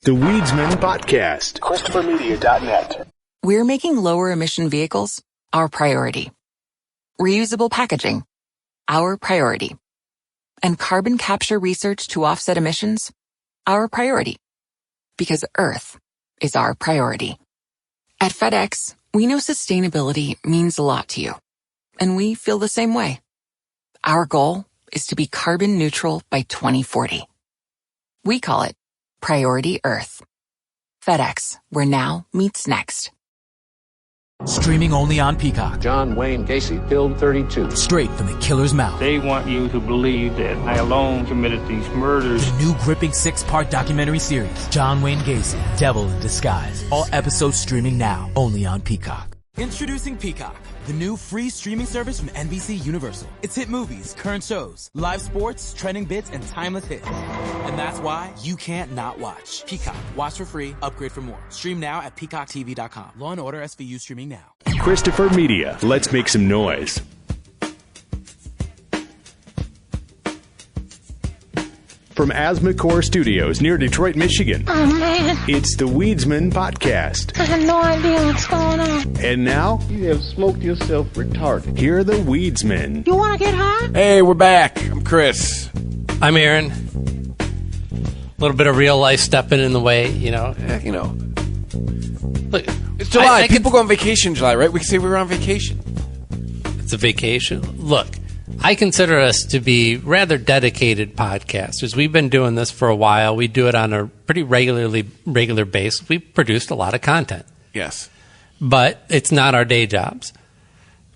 The Weedsman Podcast. ChristopherMedia.net. We're making lower emission vehicles our priority. Reusable packaging, our priority. And carbon capture research to offset emissions, our priority. Because Earth is our priority. At FedEx, we know sustainability means a lot to you. And we feel the same way. Our goal is to be carbon neutral by 2040. We call it Priority Earth. FedEx, where now meets next. Streaming only on Peacock. John Wayne Gacy killed 32. Straight from the killer's mouth. They want you to believe that I alone committed these murders. The new gripping 6-part documentary series, John Wayne Gacy, Devil in Disguise. All episodes streaming now, only on Peacock. Introducing Peacock, the new free streaming service from NBC Universal. It's hit movies, current shows, live sports, trending bits, and timeless hits. And that's why you can't not watch. Peacock. Watch for free. Upgrade for more. Stream now at peacocktv.com. Law & Order SVU streaming now. Christopher Media. Let's make some noise. From Asthmacore Studios near Detroit, Michigan. Oh, man. It's the Weedsman Podcast. I have no idea what's going on. And now, You have smoked yourself retarded. here are the Weedsmen. You want to get high? Hey, we're back. I'm Chris. I'm Aaron. A little bit of real life stepping in the way, you know. Look, It's July. I People go on vacation in July, right? We can say we were on vacation. It's a vacation. Look, I consider us to be rather dedicated podcasters. We've been doing this for a while. We do it on a pretty regular basis. We've produced a lot of content, Yes. but it's not our day jobs.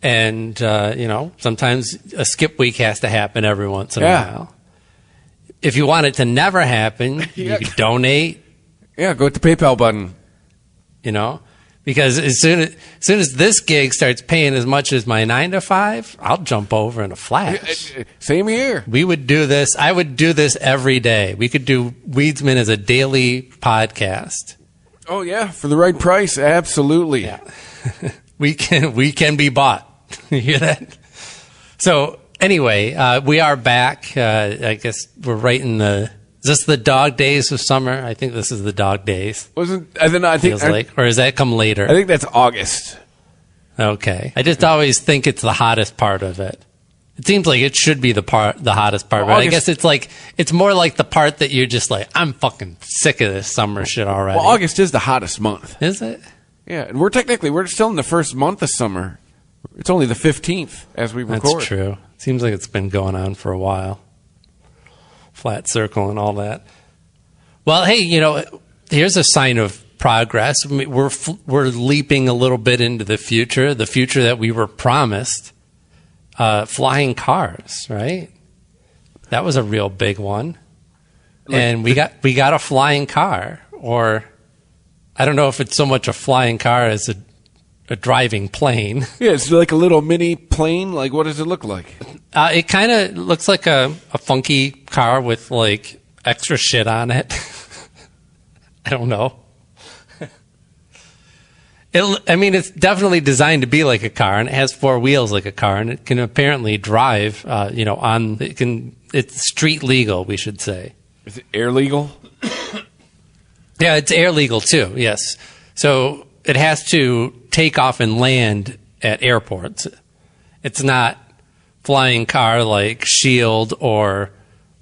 And, sometimes a skip week has to happen every once in a while. If you want it to never happen, you can donate. Yeah, go hit the PayPal button. Because as soon as this gig starts paying as much as my 9 to 5, I'll jump over in a flash. Same here. We would do this. I would do this every day. We could do Weedsman as a daily podcast. Oh, yeah. For the right price. Absolutely. Yeah. we can be bought. You hear that? So anyway, we are back. I guess we're right in is this the dog days of summer? I think this is the dog days. I think, Or does that come later? I think that's August. Okay. I just always think it's the hottest part of it. It seems like it should be the hottest part, but I guess it's more like the part that you're just like, I'm fucking sick of this summer shit already. Well, August is the hottest month. Is it? Yeah, and we're still in the first month of summer. It's only the 15th as we record. That's true. Seems like it's been going on for a while. Flat circle and all that. Well, hey, here's a sign of progress. I mean, we're leaping a little bit into the future that we were promised. Flying cars, right? That was a real big one. And we got a flying car, or I don't know if it's so much a flying car as a driving plane. Yeah, it's like a little mini plane. Like, what does it look like? It kind of looks like a funky car with like extra shit on it. I don't know. It's definitely designed to be like a car, and it has 4 wheels like a car, and it can apparently drive. It's street legal, we should say. Is it air legal? Yeah, it's air legal too. Yes, so it has to take off and land at airports. It's not flying car like Shield or,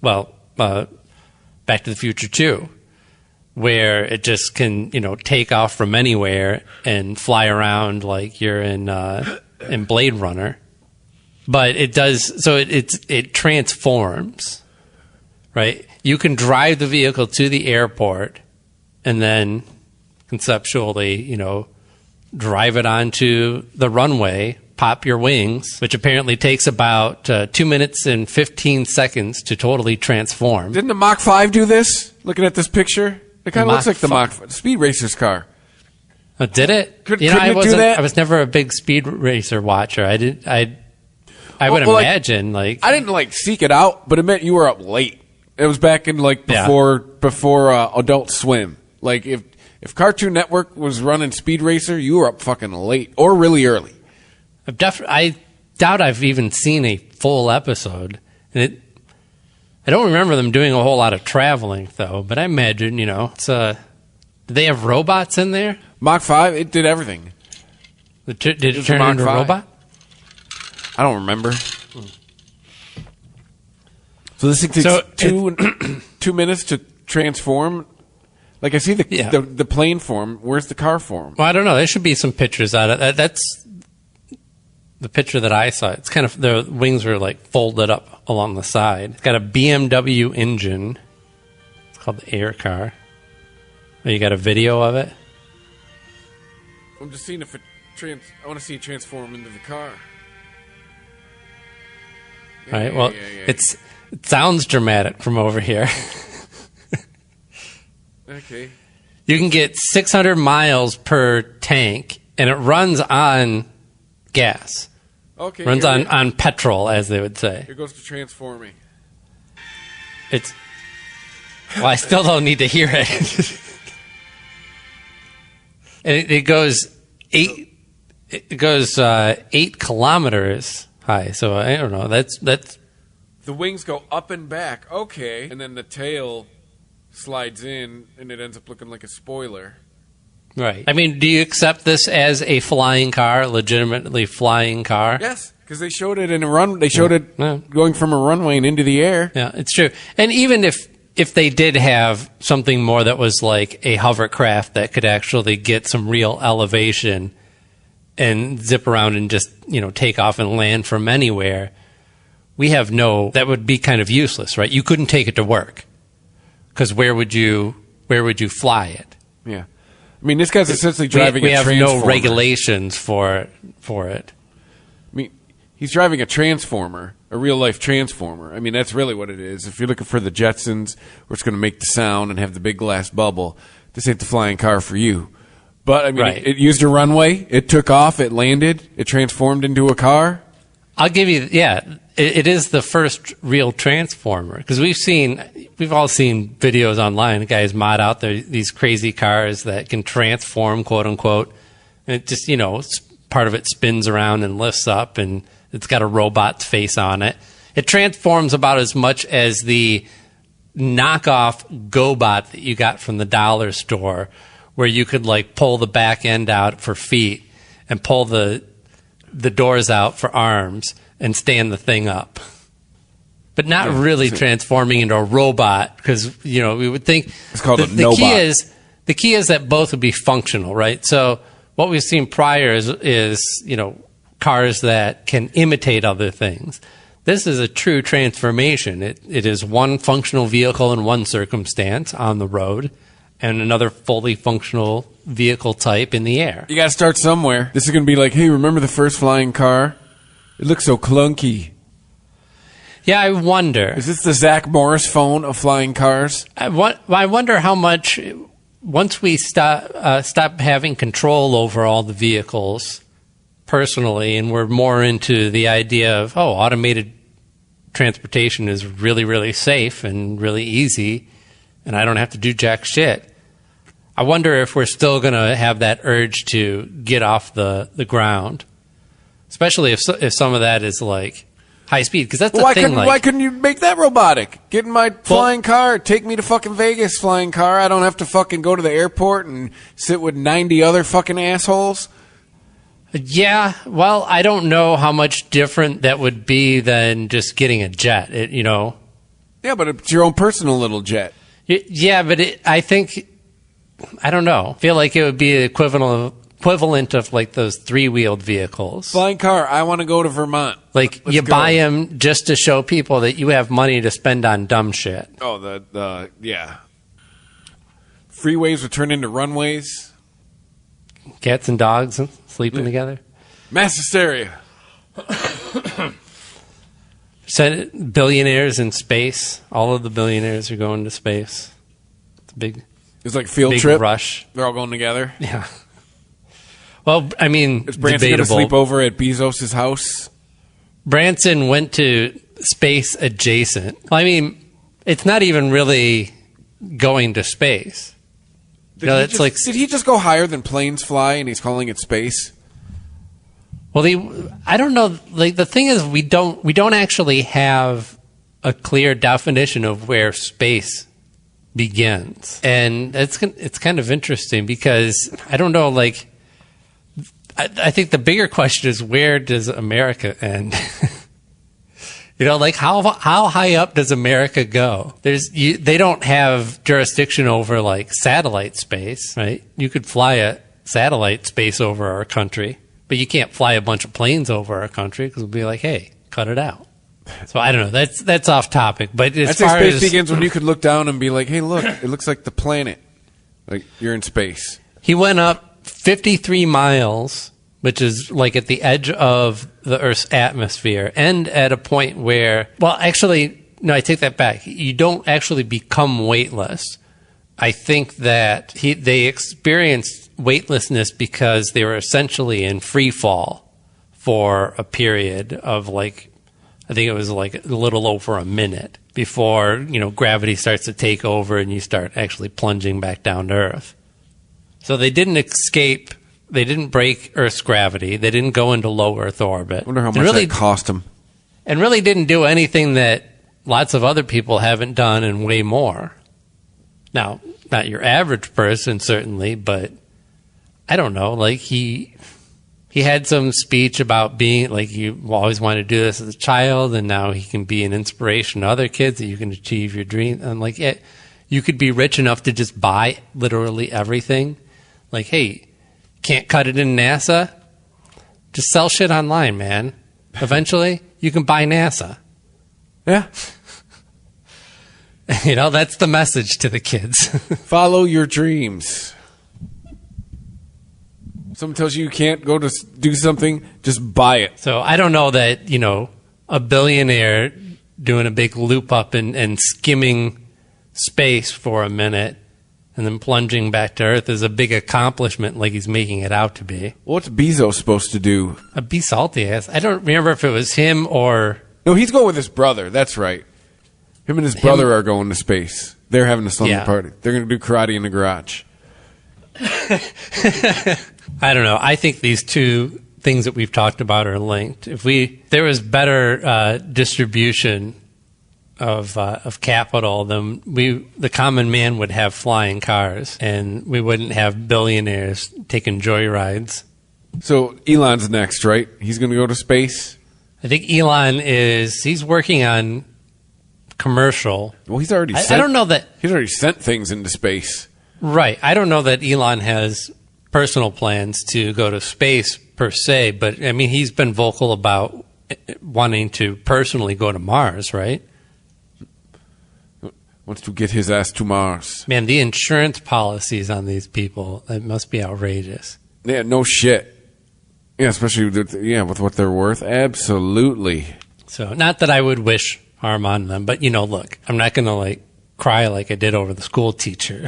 Back to the Future 2, where it just can, take off from anywhere and fly around like you're in Blade Runner. But it does, so it transforms, right? You can drive the vehicle to the airport and then conceptually, drive it onto the runway, pop your wings, which apparently takes about 2 minutes and 15 seconds to totally transform. Didn't the Mach 5 do this? Looking at this picture, it kind of looks like the Mach 5, Speed Racer's car. Oh, did it? Couldn't it do that? I was never a big Speed Racer watcher. I would imagine I didn't seek it out, but it meant you were up late. It was back in before Adult Swim. Like if Cartoon Network was running Speed Racer, you were up fucking late or really early. I doubt I've even seen a full episode. I don't remember them doing a whole lot of traveling though. But I imagine it's Do they have robots in there? Mach 5, it did everything. Did it turn into a robot? I don't remember. So this thing takes 2 minutes to transform. Like I see the plane form. Where's the car form? Well, I don't know. There should be some pictures out of that. That's the picture that I saw. It's kind of the wings are like folded up along the side. It's got a BMW engine. It's called the Air Car. Oh, you got a video of it? I'm just seeing if it I want to see it transform into the car. All right. Well, it sounds dramatic from over here. Okay. You can get 600 miles per tank, and it runs on gas. Okay. Runs on petrol, as they would say. Here goes to transforming. Well, I still don't need to hear it. And it goes 8 kilometers high. So I don't know. That's the wings go up and back. Okay. And then the tail slides in, and it ends up looking like a spoiler. right. I mean, do you accept this as a flying car, legitimately flying car? Yes, because they showed it in a run. They showed it going from a runway and into the air. Yeah, it's true. And even if they did have something more that was like a hovercraft that could actually get some real elevation and zip around and just, take off and land from anywhere, that would be kind of useless, right? You couldn't take it to work because where would you fly it? Yeah. I mean, this guy's essentially driving a transformer. We have no regulations for it. I mean, he's driving a transformer, a real-life transformer. I mean, that's really what it is. If you're looking for the Jetsons, where it's going to make the sound and have the big glass bubble, this ain't the flying car for you. But, I mean, it used a runway. It took off. It landed. It transformed into a car. I'll give you, it is the first real transformer because we've all seen videos online. The guys mod out these crazy cars that can transform, quote unquote. And it just, part of it spins around and lifts up, and it's got a robot's face on it. It transforms about as much as the knockoff GoBot that you got from the dollar store, where you could like pull the back end out for feet and pull the doors out for arms and stand the thing up. But not really transforming into a robot, because we would think it's called the key is that both would be functional, right? So what we've seen prior is cars that can imitate other things. This is a true transformation. It is one functional vehicle in one circumstance on the road, and another fully functional vehicle type in the air. You got to start somewhere. This is going to be like, hey, remember the first flying car? It looks so clunky. Yeah, I wonder. Is this the Zach Morris phone of flying cars? I wonder how much, once we stop having control over all the vehicles personally, and we're more into the idea of, automated transportation is really, really safe and really easy, and I don't have to do jack shit. I wonder if we're still going to have that urge to get off the ground, especially if some of that is like high speed. Because that's the thing. Why couldn't you make that robotic? Get in my flying car. Take me to fucking Vegas, flying car. I don't have to fucking go to the airport and sit with 90 other fucking assholes. Yeah, well, I don't know how much different that would be than just getting a jet. Yeah, but it's your own personal little jet. Yeah, but I don't know. I feel like it would be the equivalent of like those 3-wheeled vehicles. Flying car, I want to go to Vermont. Like you buy them just to show people that you have money to spend on dumb shit. Oh, yeah. Freeways would turn into runways. Cats and dogs sleeping together. Mass hysteria. Said billionaires in space. All of the billionaires are going to space. It's a big. It's like field big trip. Rush. They're all going together. Yeah. Well, I mean, is Branson going to sleep over at Bezos' house? Branson went to space adjacent. Well, I mean, it's not even really going to space. Did he just go higher than planes fly, and he's calling it space? Well, I don't know. Like the thing is, we don't actually have a clear definition of where space begins. And it's kind of interesting because I don't know, like, I think the bigger question is, where does America end? You know, like, how high up does America go? They don't have jurisdiction over, like, satellite space, right? You could fly a satellite space over our country, but you can't fly a bunch of planes over our country because we'll be like, hey, cut it out. So I don't know. That's off topic. But as far space as begins when you could look down and be like, hey, look, it looks like the planet. Like, you're in space. He went up 53 miles, which is like at the edge of the Earth's atmosphere, and at a point where, well, actually, no, I take that back. You don't actually become weightless. I think that they experienced weightlessness because they were essentially in free fall for a period of, like, I think it was like a little over a minute before, gravity starts to take over and you start actually plunging back down to Earth. So they didn't escape. They didn't break Earth's gravity. They didn't go into low Earth orbit. I wonder how much that cost them. And really didn't do anything that lots of other people haven't done and way more. Now, not your average person, certainly, but I don't know. Like, he had some speech about being, like, you always wanted to do this as a child, and now he can be an inspiration to other kids, that you can achieve your dream. And, like, you could be rich enough to just buy literally everything. Like, hey, can't cut it in NASA? Just sell shit online, man. Eventually, you can buy NASA. Yeah. That's the message to the kids. Follow your dreams. Someone tells you can't go to do something, just buy it. So I don't know that, a billionaire doing a big loop up and skimming space for a minute and then plunging back to Earth is a big accomplishment like he's making it out to be. What's Bezos supposed to do? Be salty ass. I don't remember if it was him or... No, he's going with his brother. That's right. Him and his brother are going to space. They're having a slumber party. They're going to do karate in the garage. I don't know. I think these two things that we've talked about are linked. If there was better distribution of capital, then the common man would have flying cars, and we wouldn't have billionaires taking joyrides. So Elon's next, right? He's going to go to space. I think Elon he's working on commercial. Well, he's already. I don't know that he's already sent things into space. Right. I don't know that Elon has personal plans to go to space per se, but I mean, he's been vocal about wanting to personally go to Mars, right? Wants to get his ass to Mars. Man, the insurance policies on these people, it must be outrageous. Yeah, no shit. Yeah, especially with what they're worth. Absolutely. So, not that I would wish harm on them, but look, I'm not going to cry like I did over the school teacher.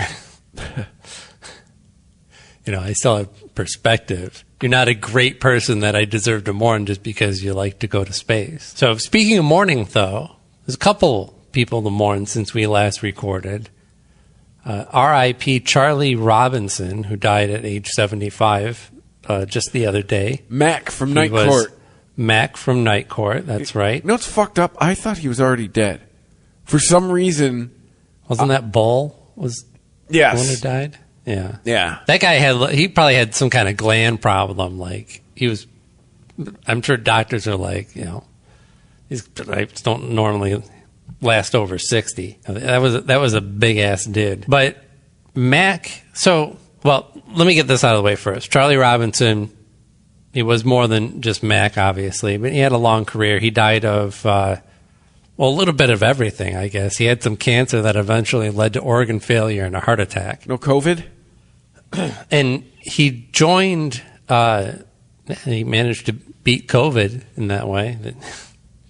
I still have perspective. You're not a great person that I deserve to mourn just because you like to go to space. So speaking of mourning, though, there's a couple people to mourn since we last recorded. R.I.P. Charlie Robinson, who died at age 75 just the other day. Mac from Night Court. Mac from Night Court, that's right. It's fucked up. I thought he was already dead. For some reason... Wasn't that Bull? Yes. The one who died? Yeah. Yeah. That guy he probably had some kind of gland problem. I'm sure doctors are like, these types don't normally last over 60. That was a big ass dude. But Mac, let me get this out of the way first. Charlie Robinson, he was more than just Mac, obviously, but he had a long career. He died of, a little bit of everything, I guess. He had some cancer that eventually led to organ failure and a heart attack. No COVID? And he joined, he managed to beat COVID in that way.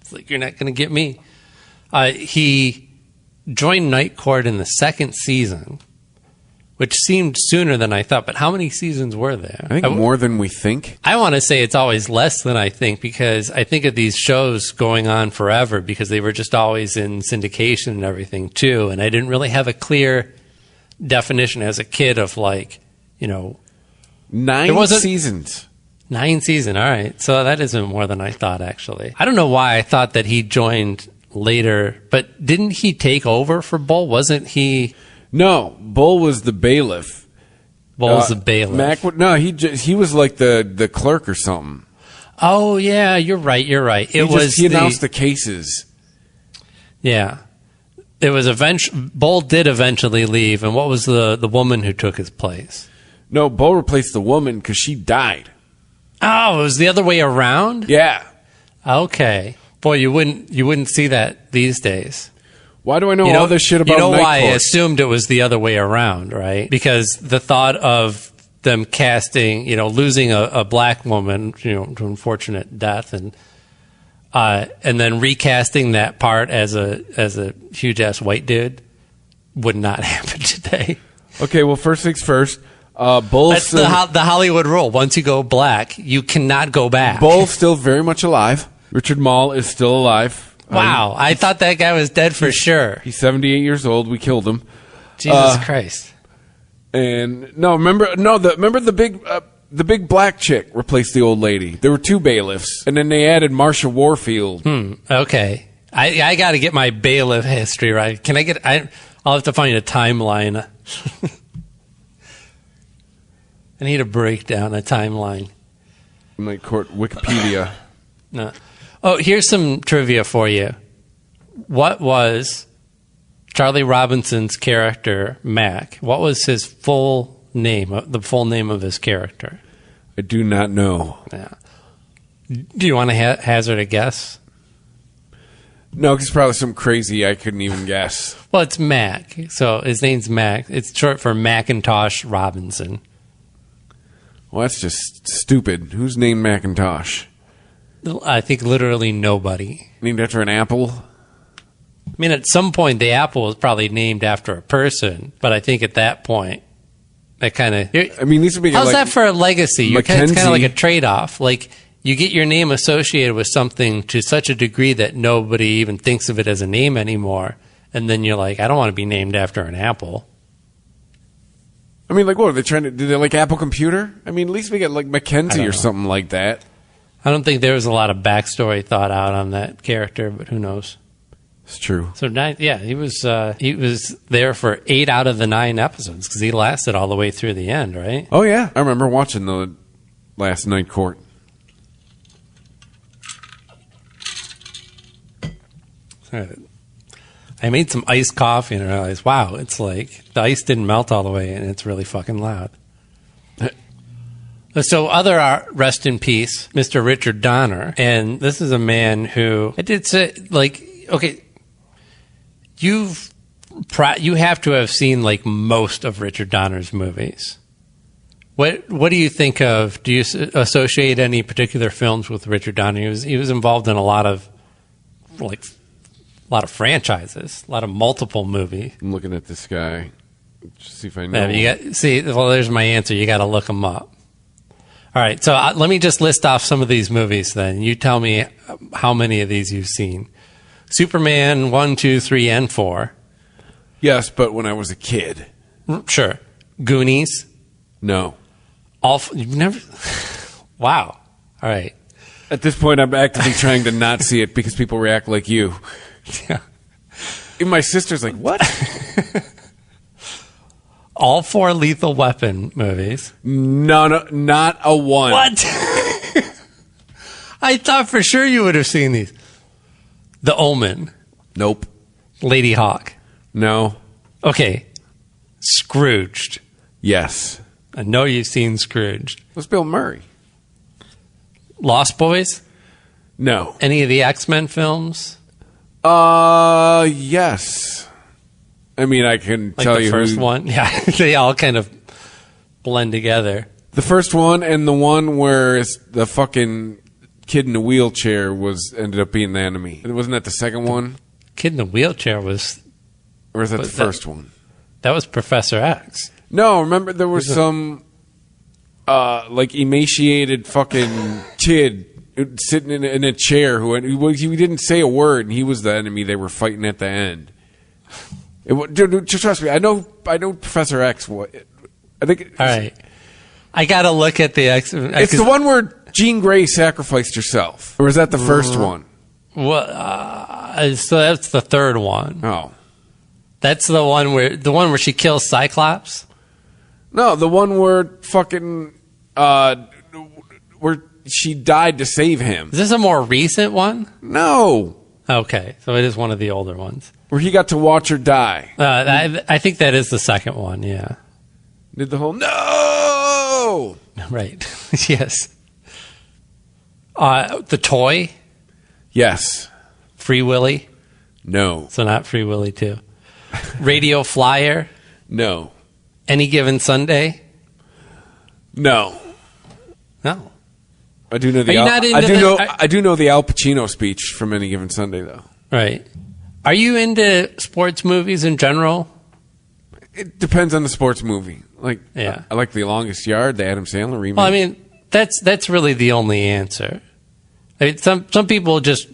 It's like, you're not going to get me. He joined Night Court in the second season, which seemed sooner than I thought. But how many seasons were there? I think more than we think. I want to say it's always less than I think, because I think of these shows going on forever because they were just always in syndication and everything too. And I didn't really have a clear definition as a kid of 9 seasons. 9 seasons. All right. So that isn't more than I thought, actually. I don't know why I thought that he joined later, but didn't he take over for Bull? Wasn't he... No, Bull was the bailiff. Bull was the bailiff. He was like the clerk or something. Oh yeah, you're right. He announced the cases. Yeah. It was Bull did eventually leave, and what was the woman who took his place? No, Bull replaced the woman because she died. Oh, it was the other way around? Yeah. Okay. Boy, you wouldn't see that these days. Why do I know all this shit about Night why Court? I assumed it was the other way around, right? Because the thought of them casting, losing a black woman, to unfortunate death, and then recasting that part as a huge ass white dude would not happen today. Okay, well, first things first. Bull's That's the Hollywood rule. Once you go black, you cannot go back. Bull's still very much alive. Richard Mall is still alive. Wow, I thought that guy was dead for sure. He's 78 years old. We killed him. Jesus Christ. And remember the big black chick replaced the old lady. There were two bailiffs, and then they added Marsha Warfield. Okay, I got to get my bailiff history right. Can I get? I'll have to find a timeline. I need a breakdown, a timeline. Night Court Wikipedia. No. Oh, here's some trivia for you. What was Charlie Robinson's character, Mac? What was his full name, the full name of his character? I do not know. Yeah. Do you want to hazard a guess? No, because probably some crazy I couldn't even guess. Well, it's Mac. So his name's Mac. It's short for Macintosh Robinson. Well, that's just stupid. Who's named Macintosh? I think literally nobody. Named after an apple? I mean, at some point, the apple was probably named after a person, but I think at that point, that kind of... I mean, these would be how's like that for a legacy? It's kind of like a trade-off. Like, you get your name associated with something to such a degree that nobody even thinks of it as a name anymore, and then you're like, I don't want to be named after an apple. I mean, like, what are they trying to... Do they like Apple Computer? I mean, at least we get, like, Mackenzie or something like that. I don't think there was a lot of backstory thought out on that character, but who knows? It's true. So, he was there for 8 out of the 9 episodes because he lasted all the way through the end, right? Oh, yeah. I remember watching the last Night Court. I made some iced coffee and I realized, wow, it's like the ice didn't melt all the way and it's really fucking loud. So rest in peace, Mr. Richard Donner. And this is a man who, I did say, like, okay, you have to have seen, like, most of Richard Donner's movies. What do you think of, do you associate any particular films with Richard Donner? He was involved in a lot of franchises, a lot of multiple movies. I'm looking at this guy. Just see if I know. There's my answer. You got to look him up. All right, so let me just list off some of these movies then. You tell me how many of these you've seen. Superman 1, 2, 3, and 4. Yes, but when I was a kid. Sure. Goonies. No. You've never... Wow. All right. At this point, I'm actively trying to not see it because people react like you. Yeah. Even my sister's like, what? All 4 Lethal Weapon movies. No, not a one. What? I thought for sure you would have seen these. The Omen. Nope. Lady Hawk. No. Okay. Scrooged. Yes. I know you've seen Scrooged. What's Bill Murray? Lost Boys? No. Any of the X-Men films? Yes. I mean, I can tell you the first one. Yeah, they all kind of blend together. The first one and the one where the fucking kid in the wheelchair ended up being the enemy. Wasn't that the second one? Kid in the wheelchair was... Or was that the first one? That was Professor X. No, remember there was some like emaciated fucking kid sitting in a chair who he didn't say a word and he was the enemy they were fighting at the end. Just trust me, I know Professor X. I think. All right, I gotta look at the X. It's the one where Jean Grey sacrificed herself, or was that the first one? Well, so that's the third one. Oh, That's the one where she kills Cyclops? No, the one where fucking where she died to save him. Is this a more recent one? No. Okay, so it is one of the older ones. Where he got to watch her die. I think that is the second one, yeah. Did the whole no? Right. Yes. The toy? Yes. Free Willy? No. So not Free Willy 2. Radio Flyer? No. Any Given Sunday? No. No. I do know the I do know the Al Pacino speech from Any Given Sunday though. Right. Are you into sports movies in general? It depends on the sports movie. Like, yeah. I like The Longest Yard, the Adam Sandler remake. Well, I mean, that's really the only answer. I mean, some people just,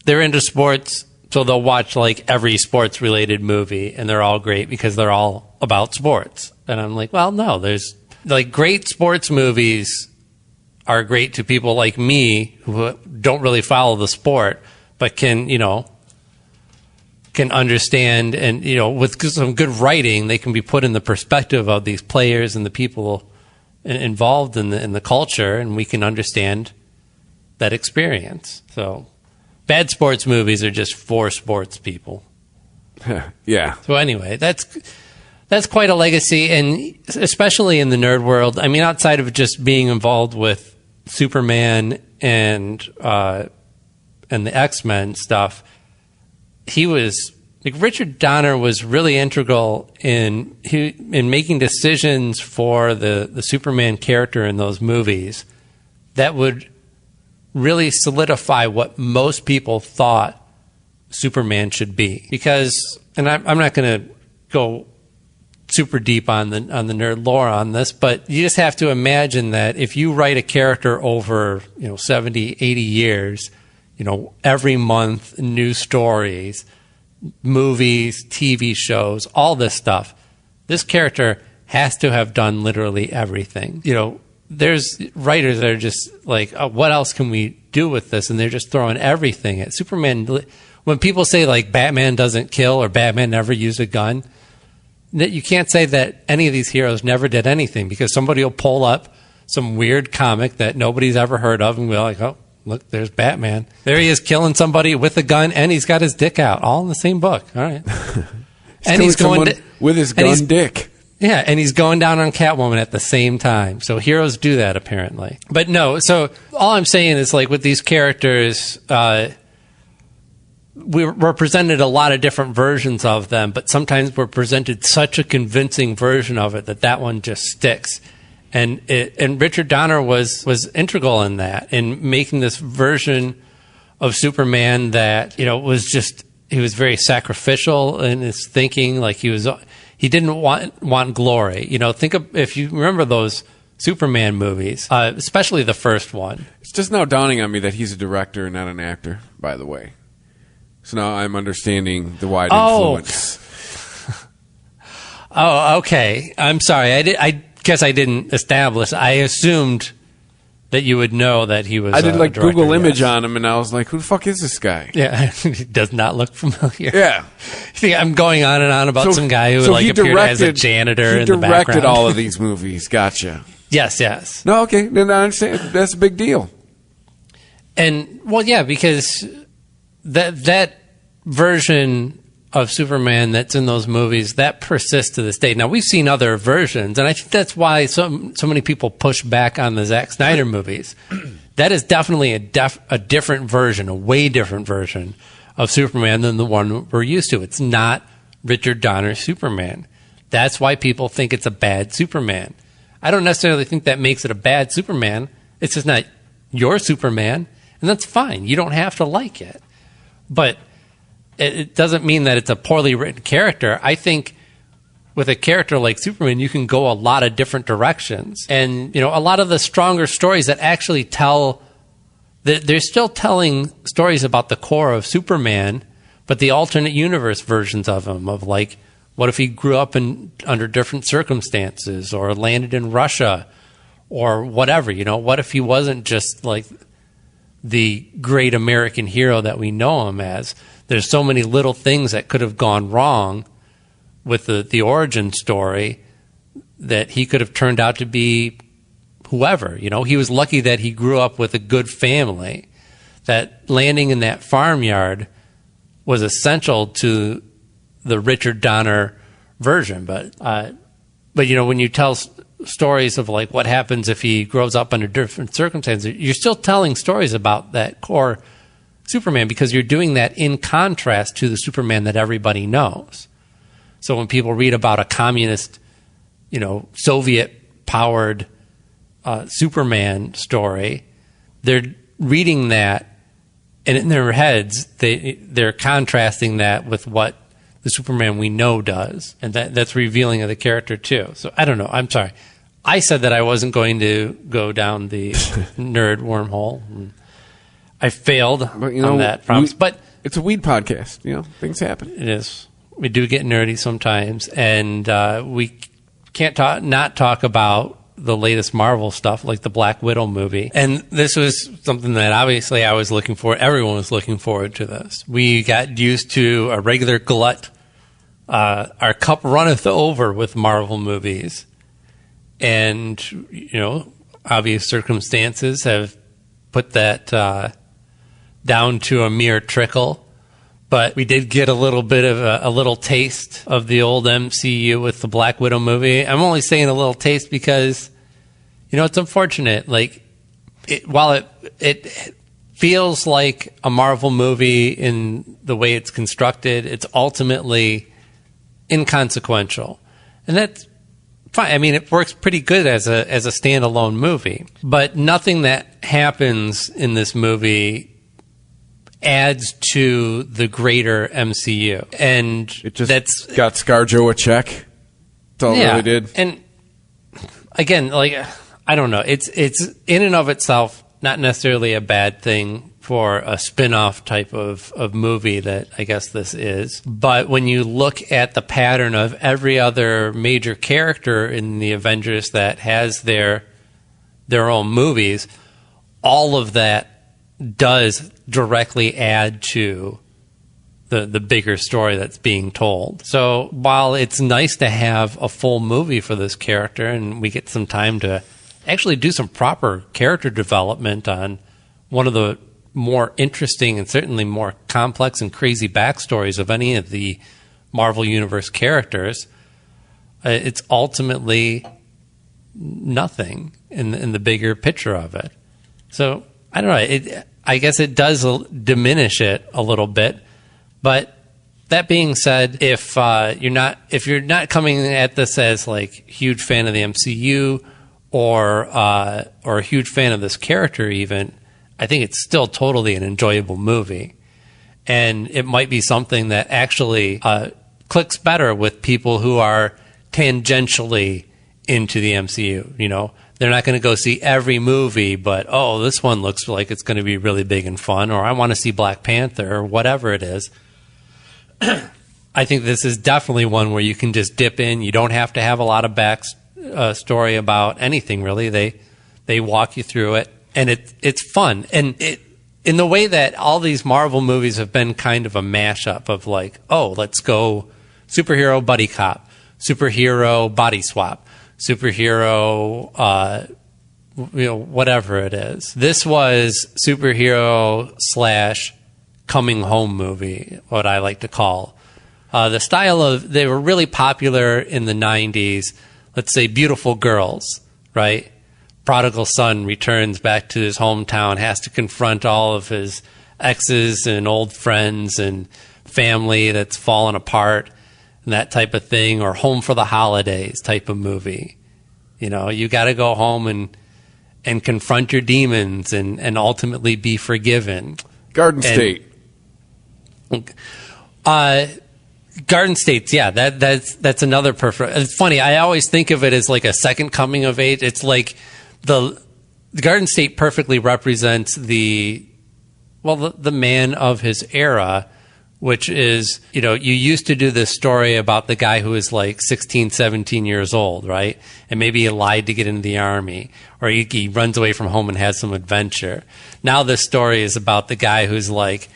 they're into sports, so they'll watch like every sports related movie, and they're all great because they're all about sports. And I'm like, well, no, there's like great sports movies are great to people like me who don't really follow the sport, but can understand, and with some good writing, they can be put in the perspective of these players and the people involved in the culture, and we can understand that experience. So, bad sports movies are just for sports people. Yeah. So anyway, that's quite a legacy, and especially in the nerd world. I mean, outside of just being involved with Superman and the X-Men stuff, he was like, Richard Donner was really integral in making decisions for the Superman character in those movies that would really solidify what most people thought Superman should be. Because, and I'm not going to go super deep on the nerd lore on this, but you just have to imagine that if you write a character over 70, 80 years, every month, new stories, movies, TV shows, all this stuff, this character has to have done literally everything. There's writers that are just like, oh, what else can we do with this? And they're just throwing everything at Superman. When people say like Batman doesn't kill or Batman never used a gun, you can't say that any of these heroes never did anything, because somebody will pull up some weird comic that nobody's ever heard of and be like, oh, look, there's Batman. There he is killing somebody with a gun, and he's got his dick out, all in the same book. All right. And he's going with his gun dick. Yeah, and he's going down on Catwoman at the same time. So heroes do that, apparently. But no, so all I'm saying is, like, with these characters, we're presented a lot of different versions of them, but sometimes we're presented such a convincing version of it that one just sticks. And Richard Donner was integral in that, in making this version of Superman that was just, he was very sacrificial in his thinking. Like he didn't want glory. Think of, if you remember those Superman movies, especially the first one. It's just now dawning on me that he's a director and not an actor, by the way. So now I'm understanding the wide influence. Oh, okay. I'm sorry. I guess I didn't establish. I assumed that you would know that he was. I did like director, Google image on him, and I was like, "Who the fuck is this guy?" Yeah, he does not look familiar. Yeah, I'm going on and on about some guy who appeared as a janitor in the background. He directed all of these movies. Gotcha. Yes. No, okay, then I understand. That's a big deal. And well, yeah, because that version of Superman that's in those movies, that persists to this day. Now, we've seen other versions, and I think that's why so many people push back on the Zack Snyder movies. That is definitely a different version, a way different version of Superman than the one we're used to. It's not Richard Donner's Superman. That's why people think it's a bad Superman. I don't necessarily think that makes it a bad Superman. It's just not your Superman, and that's fine. You don't have to like it. But it doesn't mean that it's a poorly written character. I think with a character like Superman, you can go a lot of different directions. And, a lot of the stronger stories that actually they're still telling stories about the core of Superman, but the alternate universe versions of him, of like, what if he grew up under different circumstances, or landed in Russia, or whatever, what if he wasn't just like the great American hero that we know him as? There's so many little things that could have gone wrong with the origin story that he could have turned out to be whoever. He was lucky that he grew up with a good family, that landing in that farmyard was essential to the Richard Donner version. But when you tell stories of like what happens if he grows up under different circumstances, you're still telling stories about that core Superman, because you're doing that in contrast to the Superman that everybody knows. So when people read about a communist, Soviet-powered Superman story, they're reading that, and in their heads, they're contrasting that with what the Superman we know does, and that's revealing of the character too. So I don't know. I'm sorry. I said that I wasn't going to go down the nerd wormhole. I failed on that promise. But it's a weed podcast. Things happen. It is. We do get nerdy sometimes, and we can't not talk about the latest Marvel stuff, like the Black Widow movie. And this was something that obviously I was looking for. Everyone was looking forward to this. We got used to a regular glut. Our cup runneth over with Marvel movies. And, obvious circumstances have put that down to a mere trickle. But we did get a little bit of a little taste of the old MCU with the Black Widow movie. I'm only saying a little taste because, it's unfortunate. Like, while it feels like a Marvel movie in the way it's constructed, it's ultimately inconsequential. And that's fine. I mean, it works pretty good as a standalone movie. But nothing that happens in this movie adds to the greater MCU. And it just got ScarJo a check. That's all it really did. And again, I don't know. It's in and of itself not necessarily a bad thing for a spin-off type of movie that I guess this is. But when you look at the pattern of every other major character in the Avengers that has their own movies, all of that does directly add to the bigger story that's being told. So while it's nice to have a full movie for this character, and we get some time to actually do some proper character development on one of the more interesting and certainly more complex and crazy backstories of any of the Marvel Universe characters, it's ultimately nothing in the bigger picture of it. So I don't know. I guess it does diminish it a little bit, but that being said, if you're not coming at this as like huge fan of the MCU or a huge fan of this character, even, I think it's still totally an enjoyable movie, and it might be something that actually clicks better with people who are tangentially into the MCU. They're not going to go see every movie, but, this one looks like it's going to be really big and fun, or I want to see Black Panther, or whatever it is. I think this is definitely one where you can just dip in. You don't have to have a lot of backstory about anything, really. They walk you through it, and it's fun. And in the way that all these Marvel movies have been kind of a mashup of like, let's go superhero buddy cop, superhero body swap, superhero, whatever it is. This was superhero / coming home movie, what I like to call. The style they were really popular in the 90s. Let's say Beautiful Girls, right? Prodigal son returns back to his hometown, has to confront all of his exes and old friends and family that's fallen apart, and that type of thing, or Home for the Holidays type of movie. You got to go home and confront your demons and ultimately be forgiven. Garden State. Garden State's, yeah, that's another perfect. It's funny. I always think of it as like a second coming of age. It's like the Garden State perfectly represents the man of his era, which is, you used to do this story about the guy who is like 16, 17 years old, right? And maybe he lied to get into the army, or he runs away from home and has some adventure. Now this story is about the guy who's like,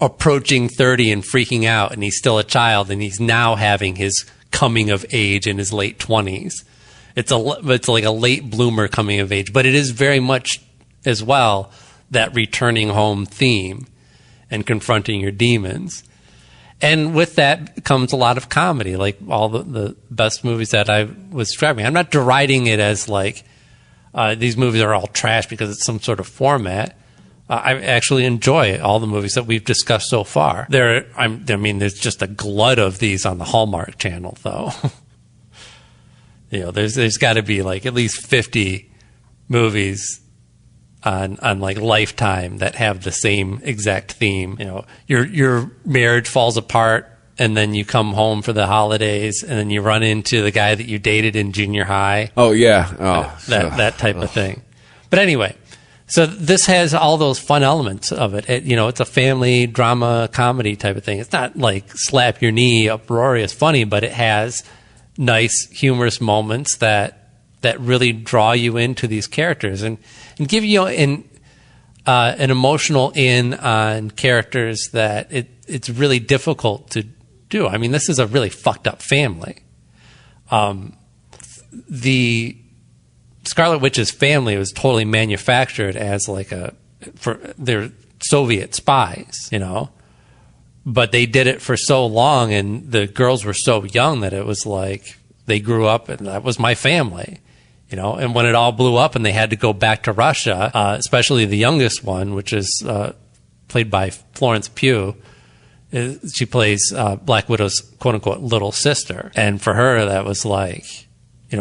approaching 30 and freaking out, and he's still a child, and he's now having his coming of age in his late 20s. It's like a late bloomer coming of age, but it is very much as well that returning home theme and confronting your demons. And with that comes a lot of comedy, like all the best movies that I was describing. I'm not deriding it as like these movies are all trash because it's some sort of format. I actually enjoy all the movies that we've discussed so far. There's just a glut of these on the Hallmark Channel, though. There's got to be like at least 50 movies on like Lifetime that have the same exact theme. Your marriage falls apart, and then you come home for the holidays, and then you run into the guy that you dated in junior high. Oh yeah, that type of thing. But anyway. So this has all those fun elements of it. It's a family drama comedy type of thing. It's not like slap your knee, uproarious funny, but it has nice humorous moments that really draw you into these characters and give you an emotional in on characters that it's really difficult to do. I mean, this is a really fucked up family. The Scarlet Witch's family was totally manufactured as they're Soviet spies, but they did it for so long, and the girls were so young that it was like they grew up and that was my family, and when it all blew up and they had to go back to Russia, especially the youngest one, which is played by Florence Pugh. She plays Black Widow's quote unquote little sister, and for her that was like,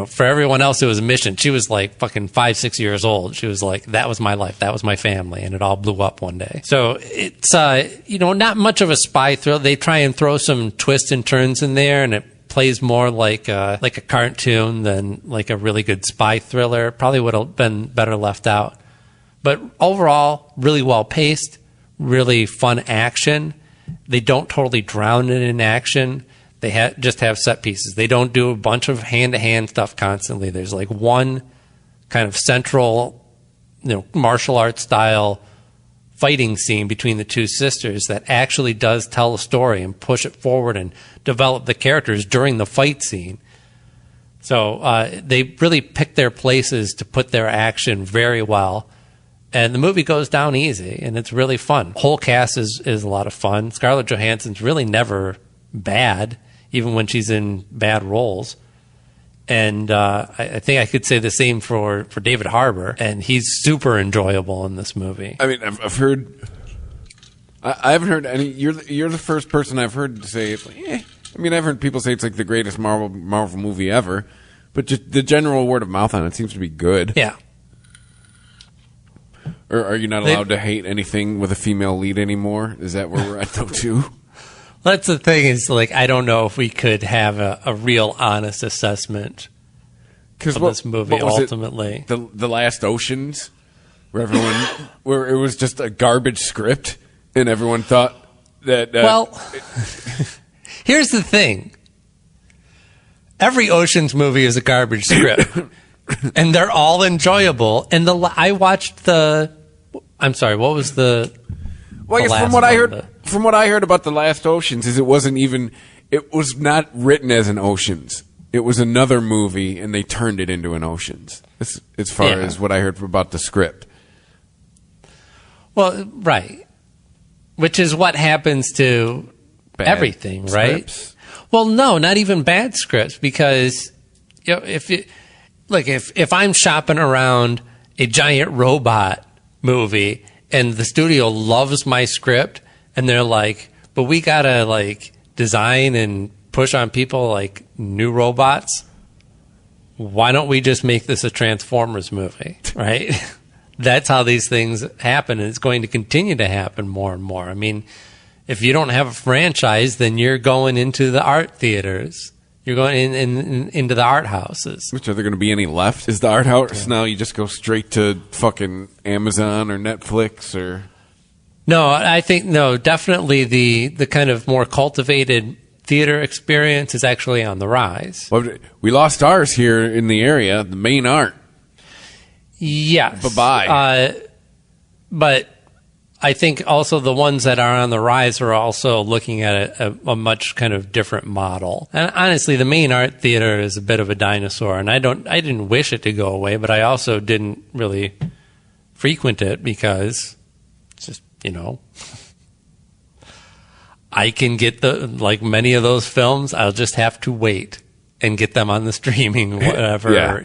for everyone else, it was a mission. She was like fucking 5-6 years old. She was like, that was my life. That was my family. And it all blew up one day. So it's, not much of a spy thriller. They try and throw some twists and turns in there, and it plays more like a cartoon than like a really good spy thriller. Probably would have been better left out. But overall, really well paced, really fun action. They don't totally drown it in action. They just have set pieces. They don't do a bunch of hand-to-hand stuff constantly. There's like one kind of central, martial arts style fighting scene between the two sisters that actually does tell a story and push it forward and develop the characters during the fight scene. So they really pick their places to put their action very well. And the movie goes down easy, and it's really fun. Whole cast is a lot of fun. Scarlett Johansson's really never bad, even when she's in bad roles. And I think I could say the same for David Harbour, and he's super enjoyable in this movie. I mean, I've heard... I haven't heard any... You're the first person I've heard say... I mean, I've heard people say it's like the greatest Marvel movie ever, but just the general word of mouth on it seems to be good. Yeah. Or are you not allowed to hate anything with a female lead anymore? Is that where we're at, though, too? That's the thing is, like, I don't know if we could have a real honest assessment of this movie ultimately. The Last Oceans, where it was just a garbage script, and everyone thought that... here's the thing. Every Oceans movie is a garbage script, and they're all enjoyable. And I watched the... I'm sorry, what was the... Well, I guess from what I heard about The Last Oceans is it was not written as an Oceans. It was another movie, and they turned it into an Oceans. As far as what I heard about the script. Well, right. Which is what happens to everything, right? Scripts? Well, no, not even bad scripts, because if I'm shopping around a giant robot movie and the studio loves my script and they're like, but we gotta like design and push on people like new robots, why don't we just make this a Transformers movie, right? That's how these things happen, and it's going to continue to happen more and more. I mean, if you don't have a franchise, then you're going into the art theaters. You're going into the art houses. Which, are there going to be any left? Is the art house now you just go straight to fucking Amazon or Netflix or... No, I think, definitely the kind of more cultivated theater experience is actually on the rise. Well, we lost ours here in the area, the main art. Yes. Bye-bye. But I think also the ones that are on the rise are also looking at a much kind of different model. And honestly, the main art theater is a bit of a dinosaur, and I didn't wish it to go away, but I also didn't really frequent it because it's just, I can get many of those films, I'll just have to wait and get them on the streaming, whatever,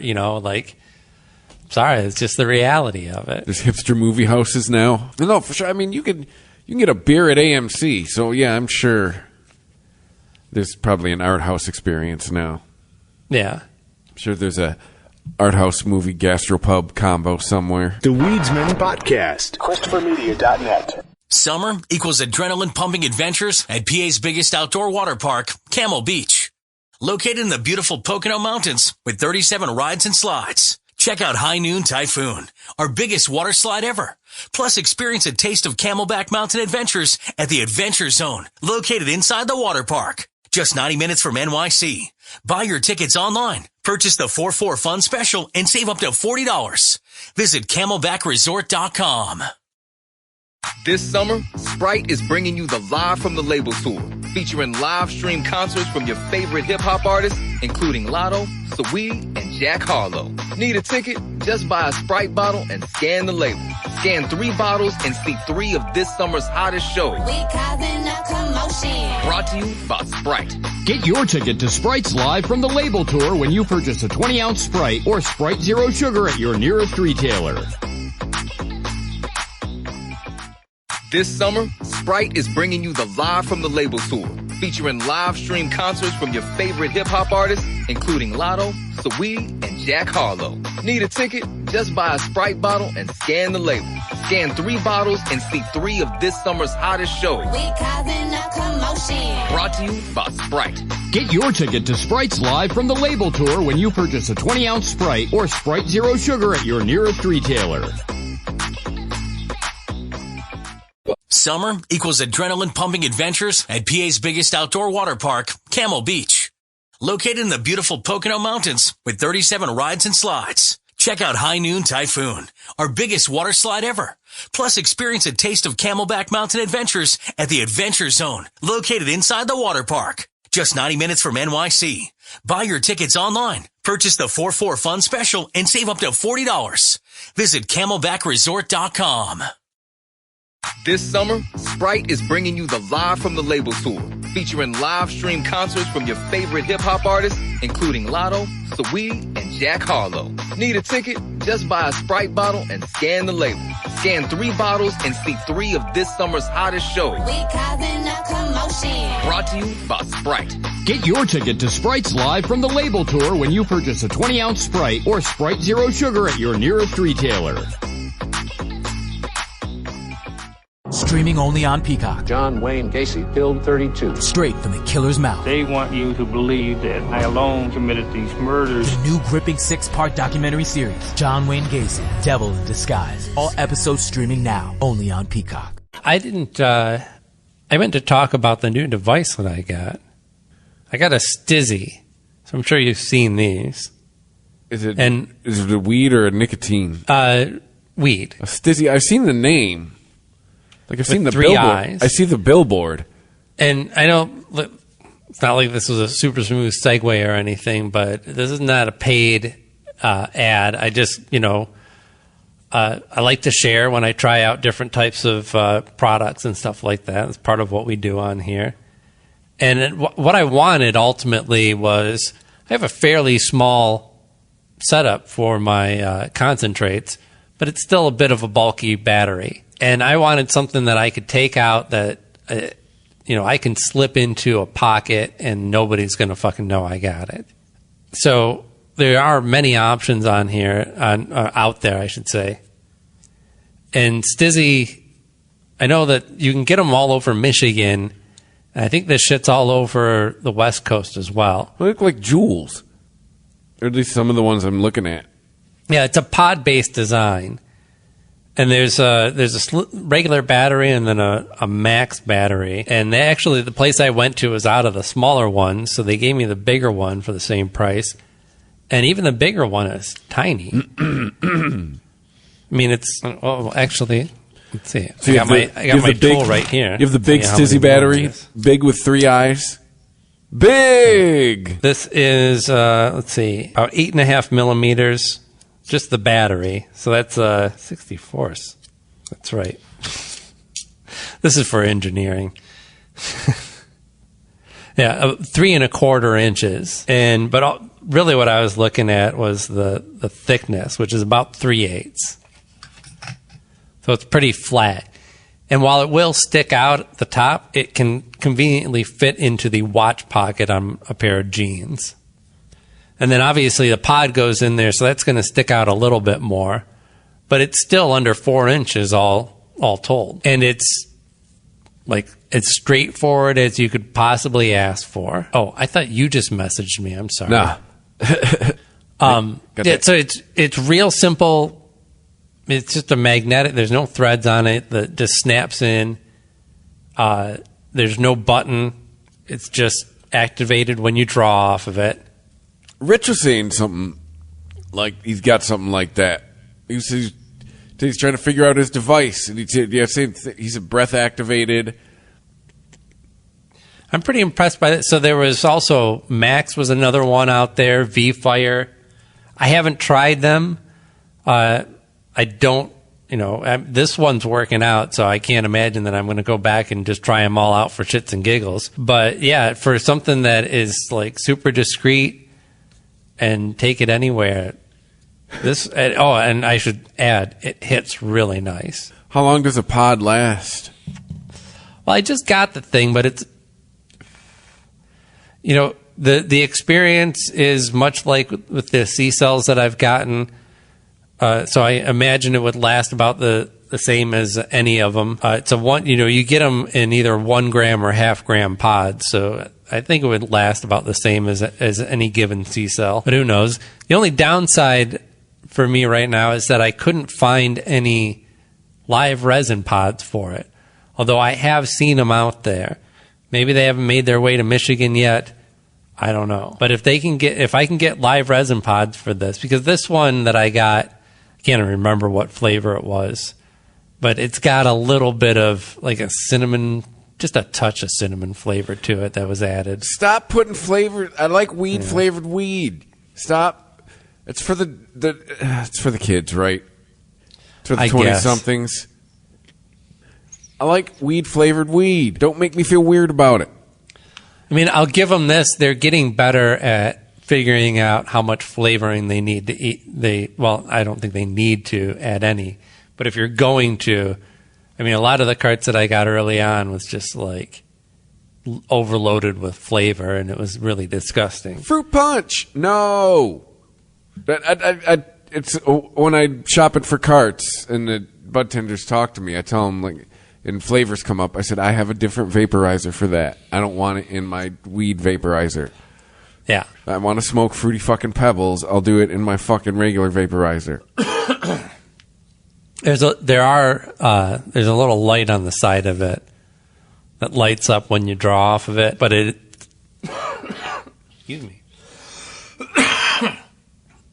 sorry, it's just the reality of it. There's hipster movie houses now. No, for sure. I mean, you can get a beer at AMC. So yeah, I'm sure there's probably an art house experience now. Yeah, I'm sure there's a art house movie gastropub combo somewhere. The Weedsman Podcast. ChristopherMedia.net. Summer equals adrenaline-pumping adventures at PA's biggest outdoor water park, Camel Beach. Located in the beautiful Pocono Mountains with 37 rides and slides. Check out High Noon Typhoon, our biggest water slide ever. Plus, experience a taste of Camelback Mountain adventures at the Adventure Zone, located inside the water park. Just 90 minutes from NYC. Buy your tickets online. Purchase the 4-4 Fun Special and save up to $40. Visit CamelbackResort.com. This summer, Sprite is bringing you the Live from the Label Tour, featuring live stream concerts from your favorite hip-hop artists, including Lotto, Saweetie, and Jack Harlow. Need a ticket? Just buy a Sprite bottle and scan the label. Scan 3 bottles and see 3 of this summer's hottest shows. We causing a commotion. Brought to you by Sprite. Get your ticket to Sprite's Live from the Label Tour when you purchase a 20-ounce Sprite or Sprite Zero Sugar at your nearest retailer. This summer, Sprite is bringing you the Live from the Label Tour, featuring live stream concerts from your favorite hip-hop artists, including Lotto, Saweetie, and Jack Harlow. Need a ticket? Just buy a Sprite bottle and scan the label. Scan 3 bottles and see 3 of this summer's hottest shows. We causing a commotion. Brought to you by Sprite. Get your ticket to Sprite's Live from the Label Tour when you purchase a 20-ounce Sprite or Sprite Zero Sugar at your nearest retailer. Summer equals adrenaline-pumping adventures at PA's biggest outdoor water park, Camel Beach. Located in the beautiful Pocono Mountains with 37 rides and slides. Check out High Noon Typhoon, our biggest water slide ever. Plus, experience a taste of Camelback Mountain adventures at the Adventure Zone, located inside the water park. Just 90 minutes from NYC. Buy your tickets online. Purchase the 4-4 Fun Special and save up to $40. Visit CamelbackResort.com. This summer, Sprite is bringing you the Live from the Label Tour, featuring live stream concerts from your favorite hip-hop artists, including Lotto, Saweetie, and Jack Harlow. Need a ticket? Just buy a Sprite bottle and scan the label. Scan 3 bottles and see 3 of this summer's hottest shows. We causing a commotion. Brought to you by Sprite. Get your ticket to Sprite's Live from the Label Tour when you purchase a 20-ounce Sprite or Sprite Zero Sugar at your nearest retailer. Streaming only on Peacock. John Wayne Gacy killed 32. Straight from the killer's mouth. They want you to believe that I alone committed these murders. The new gripping 6-part documentary series, John Wayne Gacy, Devil in Disguise. All episodes streaming now, only on Peacock. I meant to talk about the new device that I got. I got a Stizzy, so I'm sure you've seen these. Is it a weed or a nicotine? Weed. A Stizzy. I've seen the name. Like I've seen the 3 billboard. eyes. I see the billboard. And I know it's not like this was a super smooth segue or anything, but this is not a paid ad. I just, I like to share when I try out different types of products and stuff like that. It's part of what we do on here. And what I wanted ultimately was I have a fairly small setup for my concentrates, but it's still a bit of a bulky battery. And I wanted something that I could take out that, I can slip into a pocket and nobody's going to fucking know I got it. So there are many options on here, out there, I should say. And Stizzy, I know that you can get them all over Michigan. I think this shit's all over the West Coast as well. They look like Juuls. Or at least some of the ones I'm looking at. Yeah, it's a pod-based design. And there's a regular battery and then a max battery. And the place I went to was out of the smaller one, so they gave me the bigger one for the same price. And even the bigger one is tiny. I mean, it's actually, Let's see. So I got my tool right here. You have the big Tell me how Stizzy many battery, millimeters. big with 3 eyes. Big! This is, let's see, about 8.5 millimeters, just the battery. So that's 64ths. That's right. This is for engineering. Yeah, 3.25 inches. But really what I was looking at was the thickness, which is about 3/8. So it's pretty flat. And while it will stick out at the top, it can conveniently fit into the watch pocket on a pair of jeans. And then obviously the pod goes in there, so that's going to stick out a little bit more. But it's still under 4 inches all told. And it's like as straightforward as you could possibly ask for. Oh, I thought you just messaged me. I'm sorry. Nah. Yeah, so it's real simple. It's just a magnetic. There's no threads on it that just snaps in. There's no button. It's just activated when you draw off of it. Rich was saying something like he's got something like that. He's trying to figure out his device, and he said breath activated. I'm pretty impressed by that. So there was also Max was another one out there. V-Fire. I haven't tried them. I don't. This one's working out, so I can't imagine that I'm going to go back and just try them all out for shits and giggles. But yeah, for something that is like super discreet and take it anywhere. And I should add, it hits really nice. How long does a pod last? Well, I just got the thing, but it's, the experience is much like with the C-cells that I've gotten. So I imagine it would last about the same as any of them. It's you get them in either 1 gram or half gram pods. So I think it would last about the same as any given C-cell. But who knows? The only downside for me right now is that I couldn't find any live resin pods for it. Although I have seen them out there. Maybe they haven't made their way to Michigan yet. I don't know. But if I can get live resin pods for this, because this one that I got, I can't remember what flavor it was, but it's got a little bit of like a cinnamon, just a touch of cinnamon flavor to it that was added. Stop putting flavor. I like weed flavored weed. Stop. It's for it's for the kids, right? It's for the 20-somethings. I like weed flavored weed. Don't make me feel weird about it. I mean, I'll give them this. They're getting better at figuring out how much flavoring they need to eat. I don't think they need to add any. But if you're going to, I mean, a lot of the carts that I got early on was just like overloaded with flavor, and it was really disgusting. Fruit punch. No. It's when I shop it for carts and the bud tenders talk to me, I tell them, like, and flavors come up, I said, I have a different vaporizer for that. I don't want it in my weed vaporizer. Yeah. I want to smoke fruity fucking pebbles. I'll do it in my fucking regular vaporizer. There's a little light on the side of it that lights up when you draw off of it, but excuse me.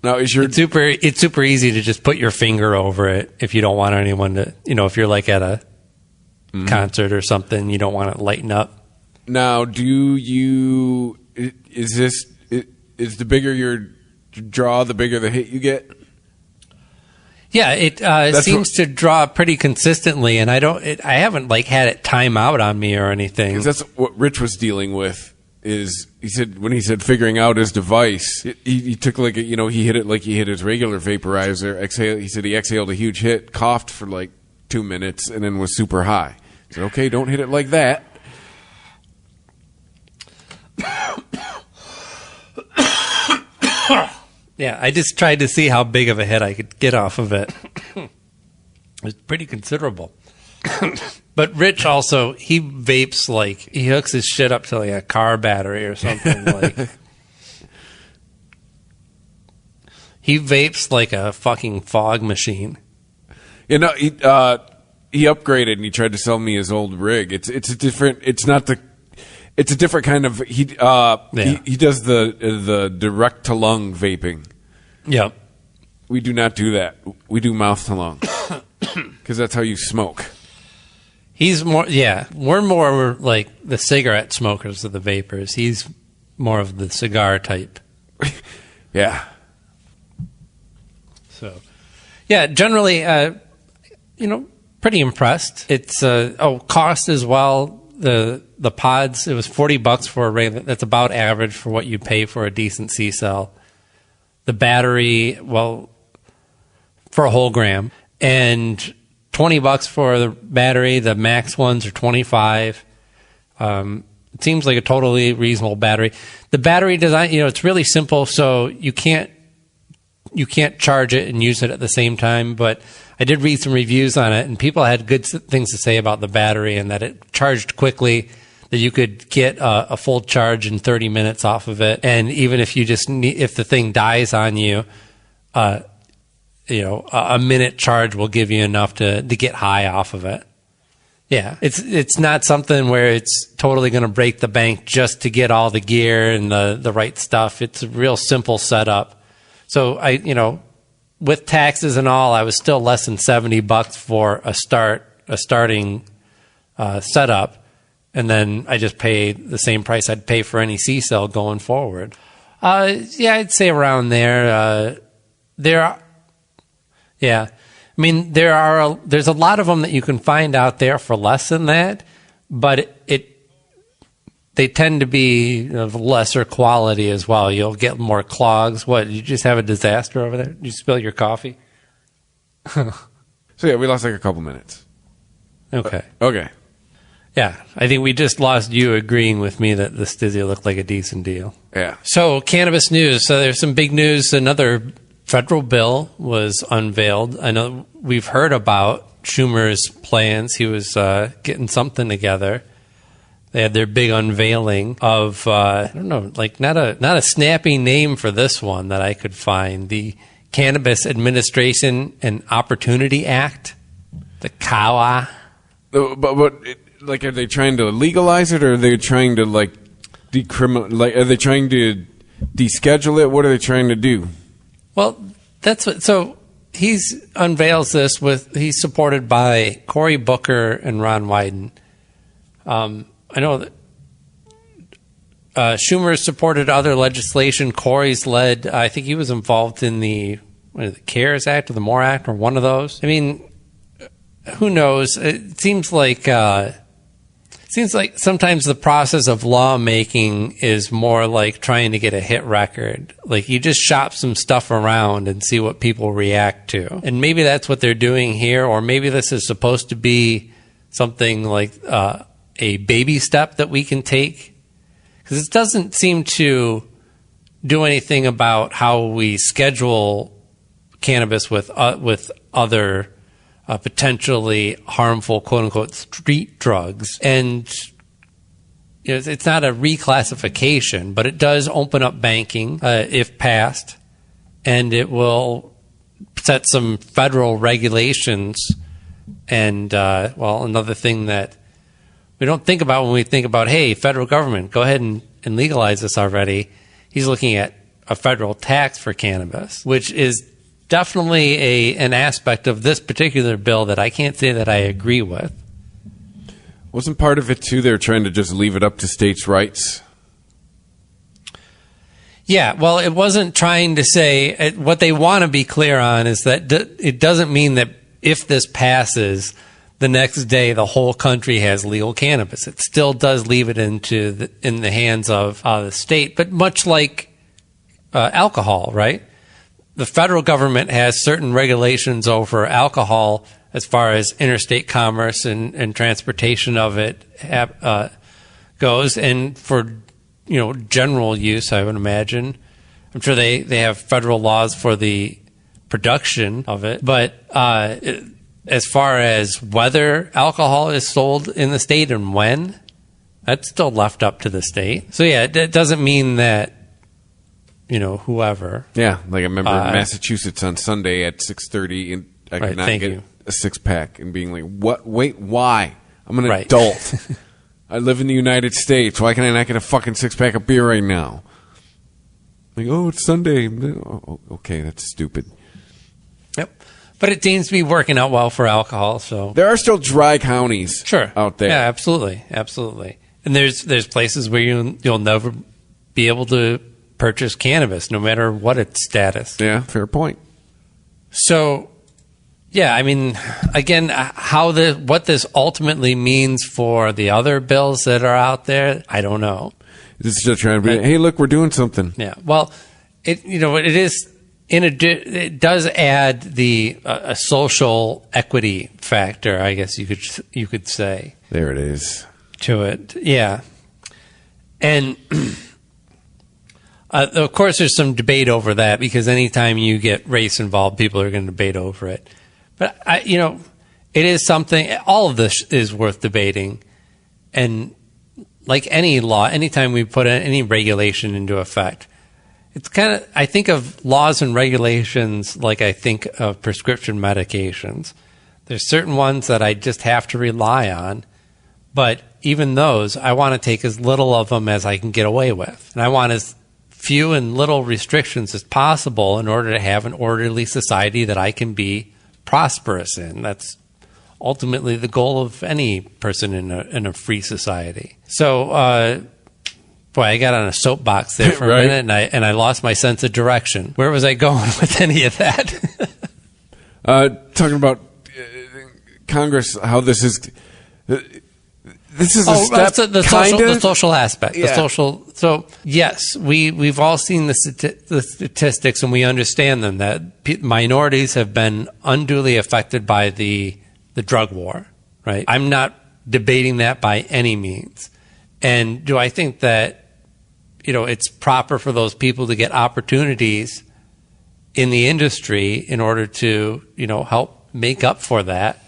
Now, it's super easy to just put your finger over it if you don't want anyone to, if you're like at a concert or something, you don't want it lighting up. Now, is the bigger your draw, the bigger the hit you get? Yeah, it seems to draw pretty consistently, and I haven't like had it time out on me or anything. 'Cause that's what Rich was dealing with. When he said figuring out his device, he took like he hit it like he hit his regular vaporizer. He said he exhaled a huge hit, coughed for like 2 minutes, and then was super high. I said, okay, don't hit it like that. Yeah, I just tried to see how big of a hit I could get off of it. It was pretty considerable. But Rich also, he vapes like, he hooks his shit up to like a car battery or something. Like, he vapes like a fucking fog machine. He upgraded and he tried to sell me his old rig. It's a different kind of, he does the direct to lung vaping. Yep. We do not do that. We do mouth to lung. Because that's how you smoke. He's more, yeah. We're more like the cigarette smokers of the vapors. He's more of the cigar type. Yeah. So, yeah, generally, pretty impressed. It's cost as well. The pods, it was $40 for a regular. That's about average for what you pay for a decent C-cell. The battery, well, for a whole gram, and $20 for the battery. The max ones are $25. It seems like a totally reasonable battery. The battery design, it's really simple, so you can't charge it and use it at the same time. But I did read some reviews on it, and people had good things to say about the battery and that it charged quickly, that you could get a full charge in 30 minutes off of it. And even if you if the thing dies on you, a minute charge will give you enough to get high off of it. Yeah, it's not something where it's totally going to break the bank just to get all the gear and the right stuff. It's a real simple setup. So with taxes and all, I was still less than $70 for a starting setup, and then I just paid the same price I'd pay for any C-cell going forward. Yeah, I'd say around there. Yeah. I mean, there's a lot of them that you can find out there for less than that, but they tend to be of lesser quality as well. You'll get more clogs. What, you just have a disaster over there? Did you spill your coffee? So yeah, we lost like a couple minutes. Okay. Okay. Yeah, I think we just lost you agreeing with me that the Stizzy looked like a decent deal. Yeah. So, cannabis news. So there's some big news. Another federal bill was unveiled. I know we've heard about Schumer's plans. He was getting something together. They had their big unveiling of I don't know, like not a snappy name for this one that I could find. The Cannabis Administration and Opportunity Act, the CAWA. But like, are they trying to legalize it, or are they trying to like decriminal? Like, are they trying to deschedule it? What are they trying to do? Well, that's what. So he's unveils this he's supported by Cory Booker and Ron Wyden. I know that Schumer supported other legislation. Cory's led. I think he was involved in the CARES Act or the MORE Act or one of those. I mean, who knows? It seems like sometimes the process of lawmaking is more like trying to get a hit record. Like, you just shop some stuff around and see what people react to. And maybe that's what they're doing here, or maybe this is supposed to be something like a baby step that we can take. Because it doesn't seem to do anything about how we schedule cannabis with other potentially harmful, quote-unquote, street drugs. And it's not a reclassification, but it does open up banking if passed, and it will set some federal regulations. And, another thing that we don't think about when we think about, hey, federal government, go ahead and legalize this already. He's looking at a federal tax for cannabis, which is definitely an aspect of this particular bill that I can't say that I agree with. Wasn't part of it, too, they're trying to just leave it up to states' rights? Yeah, well, it wasn't trying to say, what they want to be clear on is that it doesn't mean that if this passes, the next day the whole country has legal cannabis. It still does leave it in the hands of the state, but much like alcohol, right? The federal government has certain regulations over alcohol as far as interstate commerce and transportation of it goes, and for general use, I would imagine. I'm sure they have federal laws for the production of it, but as far as whether alcohol is sold in the state and when, that's still left up to the state. So yeah, it doesn't mean that whoever. Yeah, like I remember in Massachusetts on Sunday at 6:30, and I could not get a six-pack, and being like, "What? Wait, why? I'm an adult. I live in the United States. Why can I not get a fucking six-pack of beer right now?" Like, oh, it's Sunday. Oh, okay, that's stupid. Yep. But it seems to be working out well for alcohol. So there are still dry counties, out there. Yeah, absolutely. And there's places where you'll never be able to purchase cannabis, no matter what its status. Yeah, fair point. So, yeah, I mean, again, what this ultimately means for the other bills that are out there, I don't know. It's still trying to be, hey, look, we're doing something. Yeah, well, it does add a social equity factor, I guess you could say. There it is. To it, yeah, and. Of course, there's some debate over that because anytime you get race involved, people are going to debate over it. But, it is something, all of this is worth debating. And like any law, anytime we put any regulation into effect, it's kind of, I think of laws and regulations like I think of prescription medications. There's certain ones that I just have to rely on. But even those, I want to take as little of them as I can get away with. And I want as few and little restrictions as possible in order to have an orderly society that I can be prosperous in. That's ultimately the goal of any person in a free society. So, boy, I got on a soapbox there for a minute, and I lost my sense of direction. Where was I going with any of that? Talking about Congress, how this is. This is the social aspect. Yeah. The social. So yes, we've all seen the statistics and we understand them that minorities have been unduly affected by the drug war. Right. I'm not debating that by any means. And do I think that it's proper for those people to get opportunities in the industry in order to help make up for that?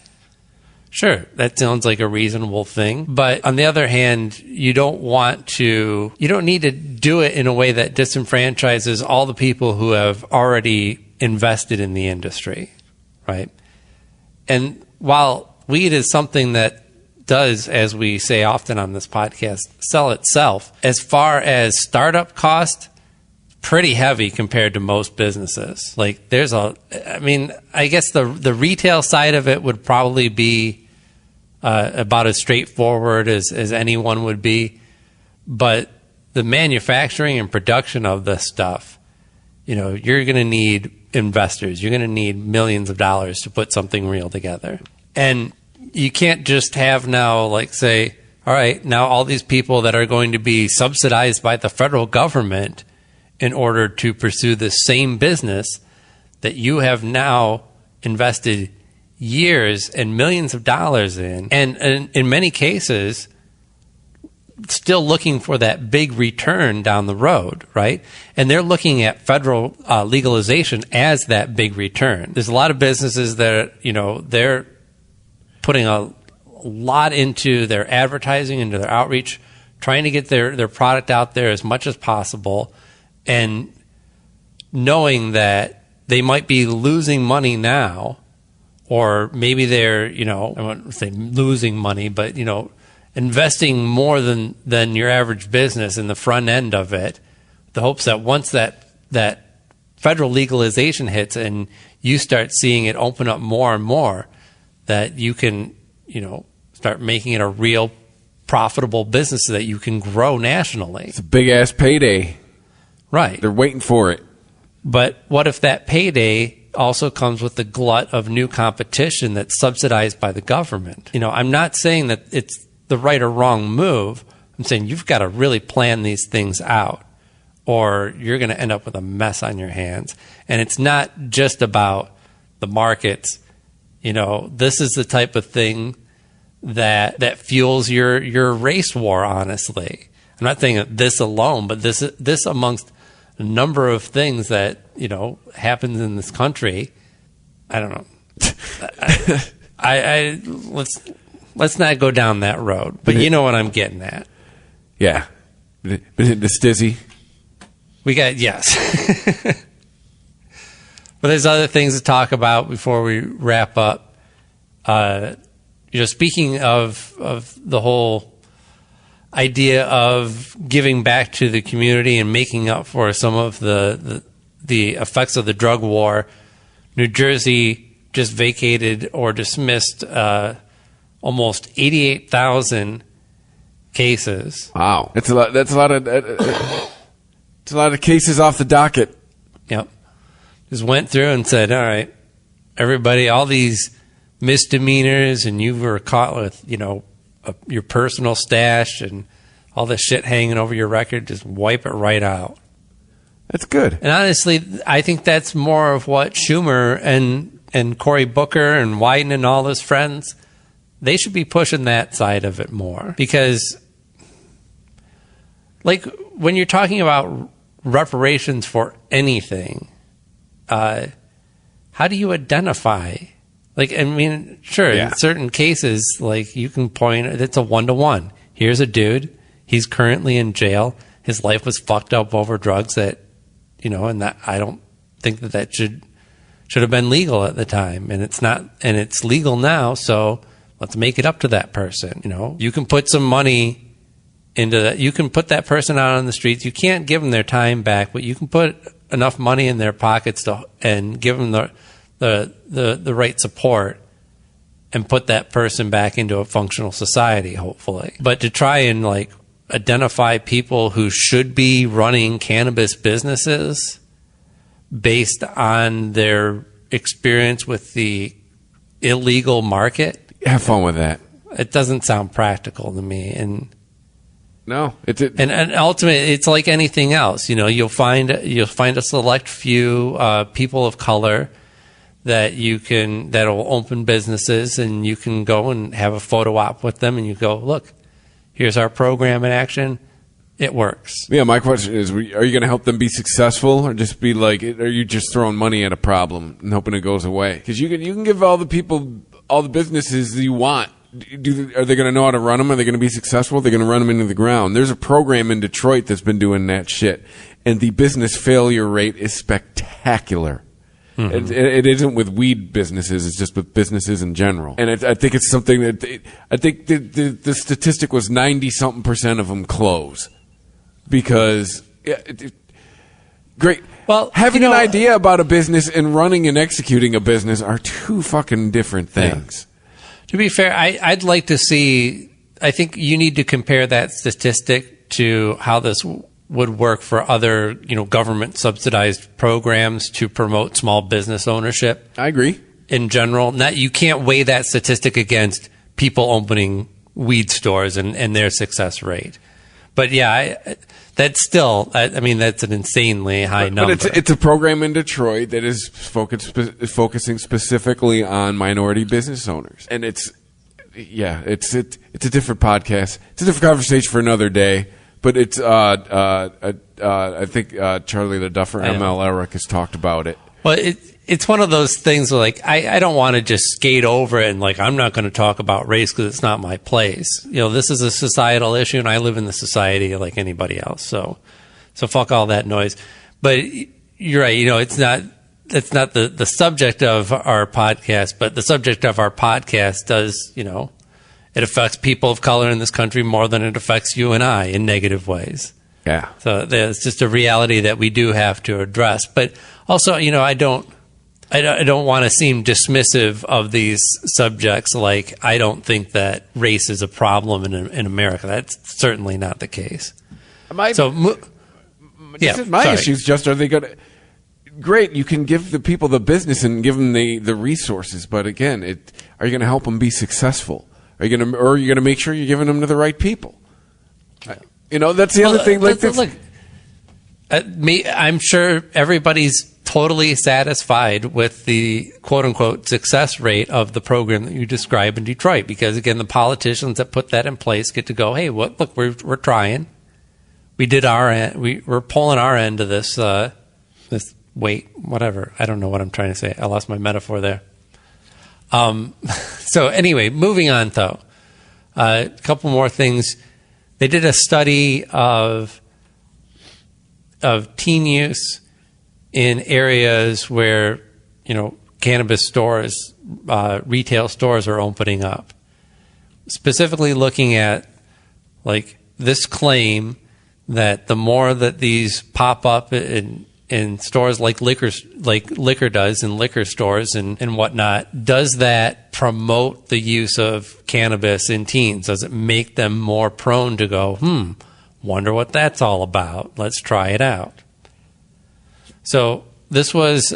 Sure, that sounds like a reasonable thing. But on the other hand, you don't need to do it in a way that disenfranchises all the people who have already invested in the industry, right? And while weed is something that does, as we say often on this podcast, sell itself, as far as startup cost, pretty heavy compared to most businesses. Like I guess the retail side of it would probably be about as straightforward as anyone would be. But the manufacturing and production of this stuff, you're going to need investors. You're going to need millions of dollars to put something real together. And you can't just have now, say, all right, now all these people that are going to be subsidized by the federal government in order to pursue the same business that you have now invested years and millions of dollars in, and in many cases still looking for that big return down the road, right? And they're looking at federal legalization as that big return. There's a lot of businesses that they're putting a lot into their advertising, into their outreach, trying to get their product out there as much as possible, and knowing that they might be losing money now. Or maybe they're, I wouldn't say losing money, but, investing more than your average business in the front end of it, the hopes that once that federal legalization hits and you start seeing it open up more and more, that you can, start making it a real profitable business so that you can grow nationally. It's a big-ass payday. Right. They're waiting for it. But what if that payday also comes with the glut of new competition that's subsidized by the government? I'm not saying that it's the right or wrong move. I'm saying you've got to really plan these things out, or you're going to end up with a mess on your hands. And it's not just about the markets. This is the type of thing that fuels your race war, honestly. I'm not saying this alone, but this amongst a number of things that happens in this country. I don't know. I let's not go down that road. But you know what I'm getting at. Yeah, been hitting the stizzy. We got yes. But there's other things to talk about before we wrap up. Speaking of the whole idea of giving back to the community and making up for some of the effects of the drug war, New Jersey just vacated or dismissed almost 88,000 cases. Wow, that's a lot. That's a lot of. It's a lot of cases off the docket. Yep. Just went through and said, all right, everybody, all these misdemeanors, and you were caught with, your personal stash and all this shit hanging over your record, just wipe it right out. That's good. And honestly, I think that's more of what Schumer and Cory Booker and Wyden and all his friends, they should be pushing that side of it more. Because, like, when you're talking about reparations for anything, how do you identify? Like, I mean, sure, in certain cases, like, you can point, it's a 1-to-1. Here's a dude, he's currently in jail, his life was fucked up over drugs that, and that I don't think that should have been legal at the time, and it's not, and it's legal now, so let's make it up to that person. You can put some money into that, you can put that person out on the streets, you can't give them their time back, but you can put enough money in their pockets and give them the right support and put that person back into a functional society, hopefully. But to try and identify people who should be running cannabis businesses based on their experience with the illegal market, have fun with that. It doesn't sound practical to me. And no, and ultimately, it's like anything else. You'll find a select few people of color that'll open businesses, and you can go and have a photo op with them, and you go, look, here's our program in action. It works. Yeah, my question is, are you going to help them be successful, or just be like, are you just throwing money at a problem and hoping it goes away? Because you can give all the people, all the businesses you want. Are they going to know how to run them? Are they going to be successful? They're going to run them into the ground. There's a program in Detroit that's been doing that shit, and the business failure rate is spectacular. Mm-hmm. It isn't with weed businesses; it's just with businesses in general. And I think it's something that I think the statistic was 90-something% of them close because great. Well, having an idea about a business and running and executing a business are two fucking different things. Yeah. To be fair, I'd like to see. I think you need to compare that statistic to how this would work for other, government subsidized programs to promote small business ownership. I agree. In general, you can't weigh that statistic against people opening weed stores and their success rate. But yeah, that's still, that's an insanely high number. But it's a program in Detroit that is focusing specifically on minority business owners, and it's a different podcast. It's a different conversation for another day. But it's I think Charlie the Duffer, ML Eric, has talked about it. Well, it's one of those things where, I don't want to just skate over it and, I'm not going to talk about race because it's not my place. This is a societal issue, and I live in the society like anybody else. So fuck all that noise. But you're right. It's not the subject of our podcast, but the subject of our podcast does, it affects people of color in this country more than it affects you and I in negative ways. Yeah. So there's just a reality that we do have to address. But also, I don't want to seem dismissive of these subjects. I don't think that race is a problem in America. That's certainly not the case. My issues just, are they going to... Great, you can give the people the business and give them the resources, but again, are you going to help them be successful? Are you going to make sure you're giving them to the right people? That's the other thing. Look, I'm sure everybody's totally satisfied with the quote unquote success rate of the program that you describe in Detroit, because again, the politicians that put that in place get to go, hey, look, we're trying. We did our end. We're pulling our end of this. This weight, whatever. I don't know what I'm trying to say. I lost my metaphor there. So anyway, moving on though, a couple more things. They did a study of teen use in areas where, cannabis stores, retail stores are opening up. Specifically looking at this claim that the more that these pop up in in stores like liquor does in liquor stores and whatnot, does that promote the use of cannabis in teens? Does it make them more prone to go, wonder what that's all about? Let's try it out. So this is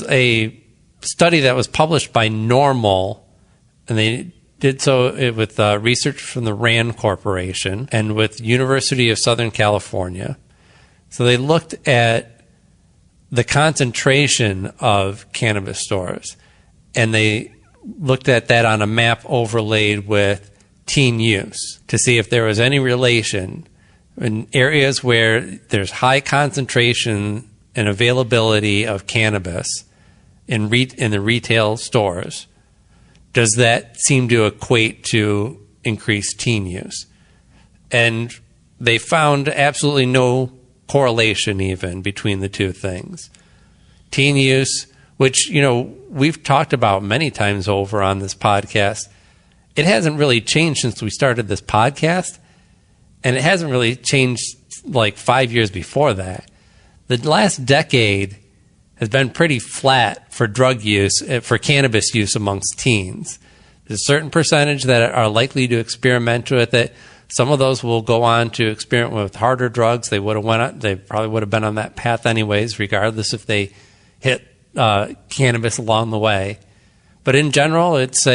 a study that was published by Normal, and they did so with research from the RAND Corporation and with University of Southern California. So they looked at the concentration of cannabis stores, and they looked at that on a map overlaid with teen use to see if there was any relation in areas where there's high concentration and availability of cannabis in the retail stores. Does that seem to equate to increased teen use? And they found absolutely no correlation even between the two things. Teen use, which, we've talked about many times over on this podcast, it hasn't really changed since we started this podcast, and it hasn't really changed like 5 years before that. The last decade has been pretty flat for drug use, for cannabis use amongst teens. There's a certain percentage that are likely to experiment with it. Some of those will go on to experiment with harder drugs. They probably would have been on that path anyways, regardless if they hit cannabis along the way. But in general, it's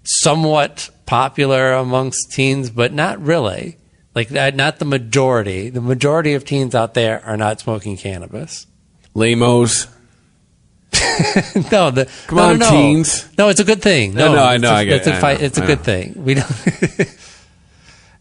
somewhat popular amongst teens, but not really. Like, not the majority. The majority of teens out there are not smoking cannabis. Lamos. No, teens. No, it's a good thing. No, I know. I get it. It's a good thing. We don't.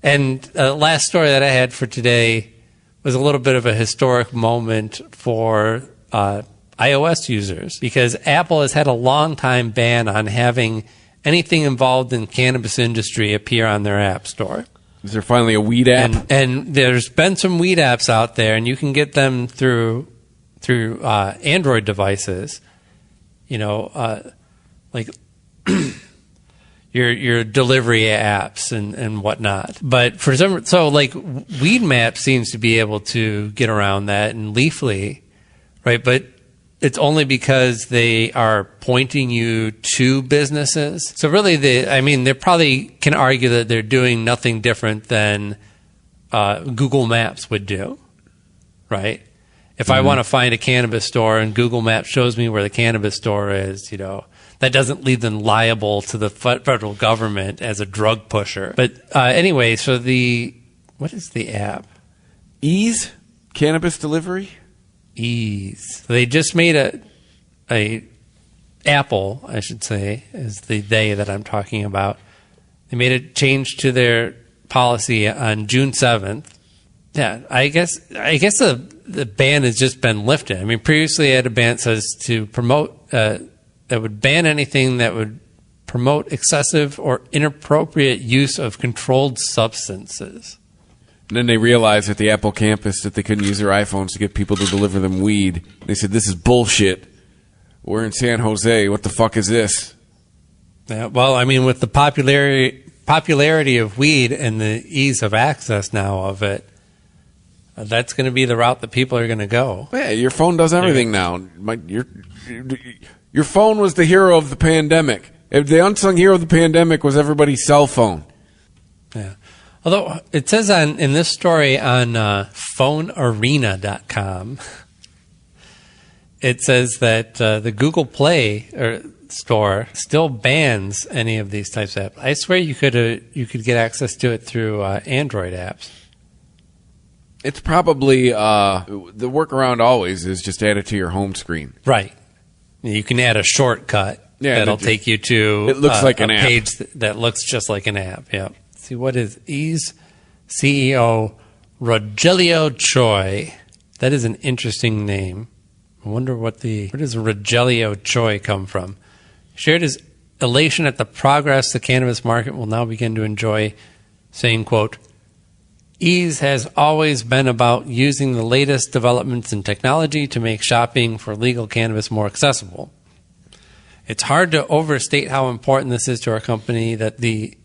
And last story that I had for today was a little bit of a historic moment for iOS users, because Apple has had a long time ban on having anything involved in cannabis industry appear on their app store. Is there finally a weed app? And there's been some weed apps out there, and you can get them through Android devices. Like your delivery apps and whatnot. But for Weed Map seems to be able to get around that, and Leafly, right? But it's only because they are pointing you to businesses. So really, they probably can argue that they're doing nothing different than Google Maps would do, right? If I want to find a cannabis store and Google Maps shows me where the cannabis store is, that doesn't leave them liable to the federal government as a drug pusher. But anyway, so what is the app? Ease? Cannabis delivery? Ease. They just made a Apple, I should say, is the day that I'm talking about. They made a change to their policy on June 7th. Yeah, I guess the ban has just been lifted. I mean, previously I had a ban that says to promote that would ban anything that would promote excessive or inappropriate use of controlled substances. And then they realized at the Apple campus that they couldn't use their iPhones to get people to deliver them weed. They said, this is bullshit. We're in San Jose. What the fuck is this? Yeah, well, I mean, with the popularity of weed and the ease of access now of it, that's going to be the route that people are going to go. Yeah, your phone does everything now. Your phone was the hero of the pandemic. The unsung hero of the pandemic was everybody's cell phone. Yeah. Although it says in this story on phonearena.com, it says that the Google Play store still bans any of these types of apps. I swear you could get access to it through Android apps. It's probably the workaround always is just add it to your home screen. Right. You can add a shortcut that'll take you to it looks like an a app. page that looks just like an app. Yeah. See, what is Ease CEO Rogelio Choi? That is an interesting name. I wonder where does Rogelio Choi come from? Shared his elation at the progress the cannabis market will now begin to enjoy, saying, quote, Ease has always been about using the latest developments in technology to make shopping for legal cannabis more accessible. It's hard to overstate how important this is to our company and the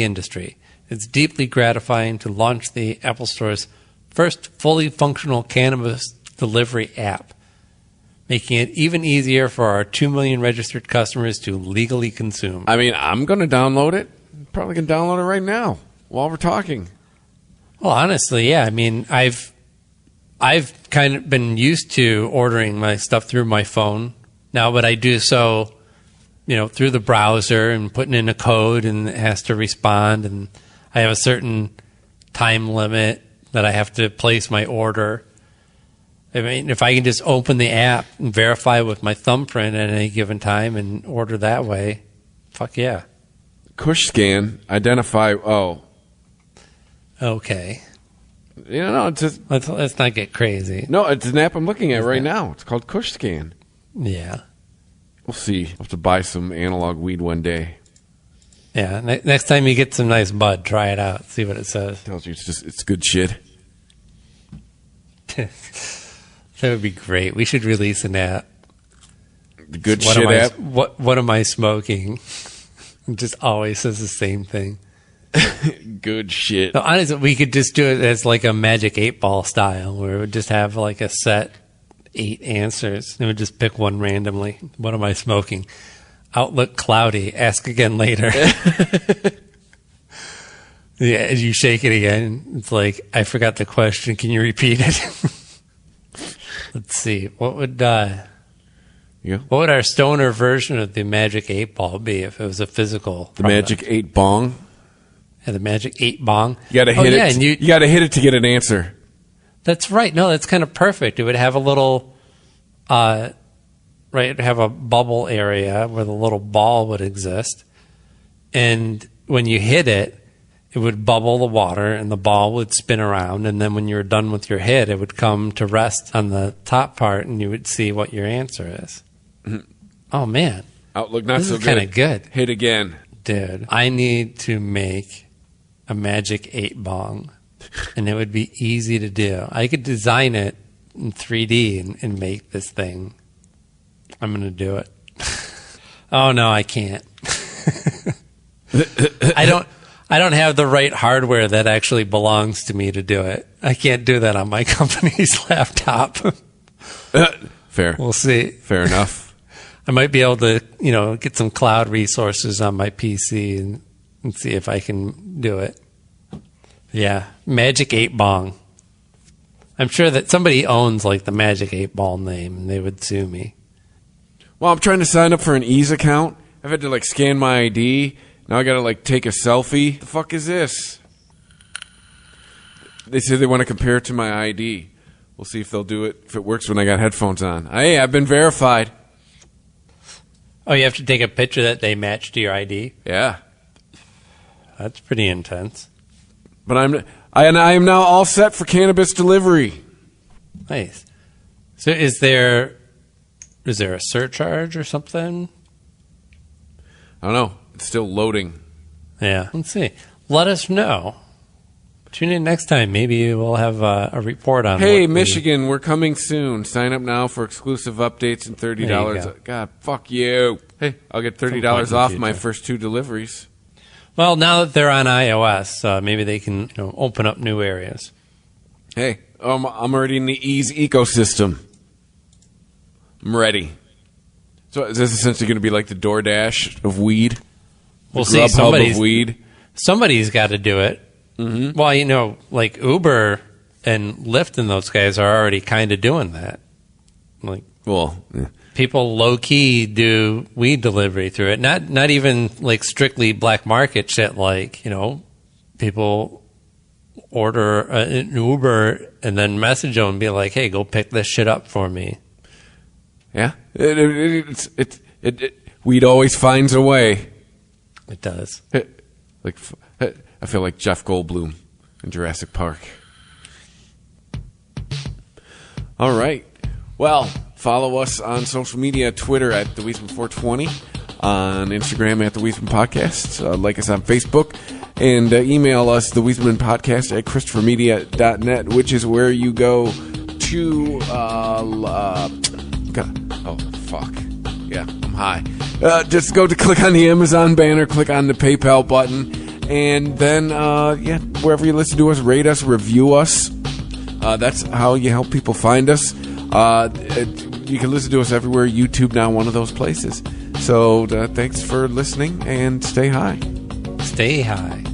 industry. It's deeply gratifying to launch the Apple Store's first fully functional cannabis delivery app, making it even easier for our 2 million registered customers to legally consume. I mean, I'm going to download it. Probably can download it right now while we're talking. Well, honestly, yeah. I mean, I've kind of been used to ordering my stuff through my phone now, but I do so, through the browser and putting in a code, and it has to respond, and I have a certain time limit that I have to place my order. I mean, if I can just open the app and verify with my thumbprint at any given time and order that way, fuck yeah. Kush scan, identify, Okay. No, it's just... Let's not get crazy. No, it's an app I'm looking at right now. It's called Kush scan. Yeah. We'll see. I'll have to buy some analog weed one day. Yeah, next time you get some nice bud, try it out. See what it says. Tells you it's good shit. That would be great. We should release an app. The good shit app? What am I smoking? It just always says the same thing. Good shit. No, honestly, we could just do it as like a Magic 8-Ball style, where it would just have like a set 8 answers. It would just pick one randomly. What am I smoking? Outlook cloudy. Ask again later. Yeah, as you shake it again, it's like, I forgot the question. Can you repeat it? Let's see. What would our stoner version of the Magic 8-Ball be if it was a physical The Magic 8 Bong? Yeah, the Magic 8 Bong. You got to hit it. And you got to hit it to get an answer. That's right. No, that's kind of perfect. It would have a little, have a bubble area where the little ball would exist. And when you hit it, it would bubble the water and the ball would spin around. And then when you were done with your hit, it would come to rest on the top part and you would see what your answer is. Mm-hmm. Oh, man. Outlook not this so is kind of good. Hit again. Dude, I need to make a Magic 8 Bong. And it would be easy to do. I could design it in 3D and make this thing. I'm going to do it. Oh, no, I can't. I don't have the right hardware that actually belongs to me to do it. I can't do that on my company's laptop. Fair. We'll see. Fair enough. I might be able to, get some cloud resources on my PC and see if I can do it. Yeah, Magic 8 Bong. I'm sure that somebody owns like the Magic 8 Ball name and they would sue me. Well, I'm trying to sign up for an Ease account. I've had to scan my ID. Now I got to take a selfie. The fuck is this? They say they want to compare it to my ID. We'll see if they'll do it, if it works when I got headphones on. Hey, I've been verified. Oh, you have to take a picture that they match to your ID? Yeah. That's pretty intense. But I am now all set for cannabis delivery. Nice. So is there a surcharge or something? I don't know. It's still loading. Yeah. Let's see. Let us know. Tune in next time. Maybe we'll have a report on. Hey, Michigan, we're coming soon. Sign up now for exclusive updates and $30. God, fuck you. Hey, I'll get $30 off my first 2 deliveries. Well, now that they're on iOS, maybe they can open up new areas. Hey, I'm already in the Ease ecosystem. I'm ready. So is this essentially going to be like the DoorDash of weed? We'll see. Somebody's got to do it. Mm-hmm. Well, like Uber and Lyft and those guys are already kind of doing that. People low key do weed delivery through it. Not even like strictly black market shit. People order an Uber and then message them and be like, "Hey, go pick this shit up for me." Yeah, weed always finds a way. It does. I feel like Jeff Goldblum in Jurassic Park. All right. Well, follow us on social media, Twitter at The Weisman 420, on Instagram at The Weisman Podcast. Like us on Facebook, and email us, The Weisman Podcast at ChristopherMedia.net, which is where you go to... oh, fuck. Yeah, I'm high. Just go to click on the Amazon banner, click on the PayPal button, and then, wherever you listen to us, rate us, review us. That's how you help people find us. You can listen to us everywhere. YouTube now one of those places. So thanks for listening, and stay high. Stay high.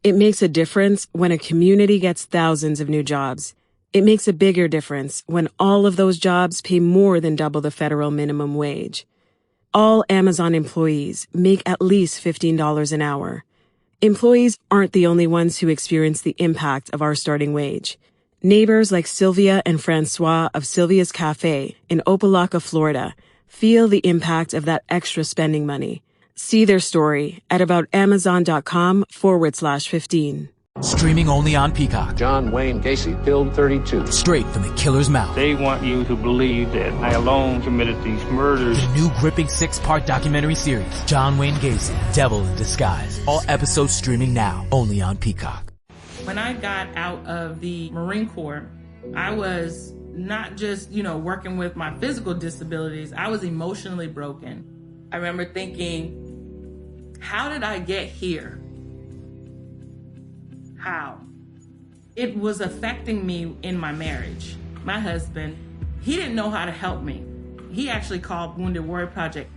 It makes a difference when a community gets thousands of new jobs. It makes a bigger difference when all of those jobs pay more than double the federal minimum wage. All Amazon employees make at least $15 an hour. Employees aren't the only ones who experience the impact of our starting wage. Neighbors like Sylvia and Francois of Sylvia's Cafe in Opelika, Florida, feel the impact of that extra spending money. See their story at aboutamazon.com/15. Streaming only on Peacock. John Wayne Gacy killed 32. Straight from the killer's mouth. They want you to believe that I alone committed these murders. The new gripping 6-part documentary series, John Wayne Gacy, Devil in Disguise. All episodes streaming now, only on Peacock. When I got out of the Marine Corps, I was not just, working with my physical disabilities, I was emotionally broken. I remember thinking, how did I get here? How? It was affecting me in my marriage. My husband, he didn't know how to help me. He actually called Wounded Warrior Project.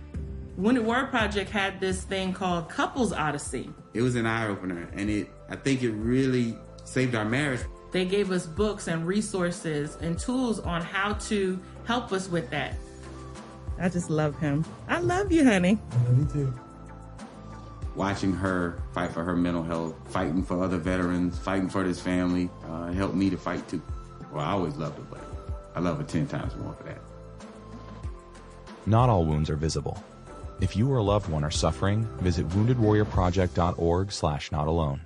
Wounded Warrior Project had this thing called Couples Odyssey. It was an eye-opener, and I think it really saved our marriage. They gave us books and resources and tools on how to help us with that. I just love him. I love you, honey. I love you too. Watching her fight for her mental health, fighting for other veterans, fighting for this family, helped me to fight too. Well, I always loved her, but I love her 10 times more for that. Not all wounds are visible. If you or a loved one are suffering, visit woundedwarriorproject.org/notalone.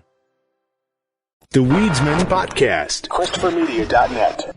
The Weedsman Podcast. ChristopherMedia.net.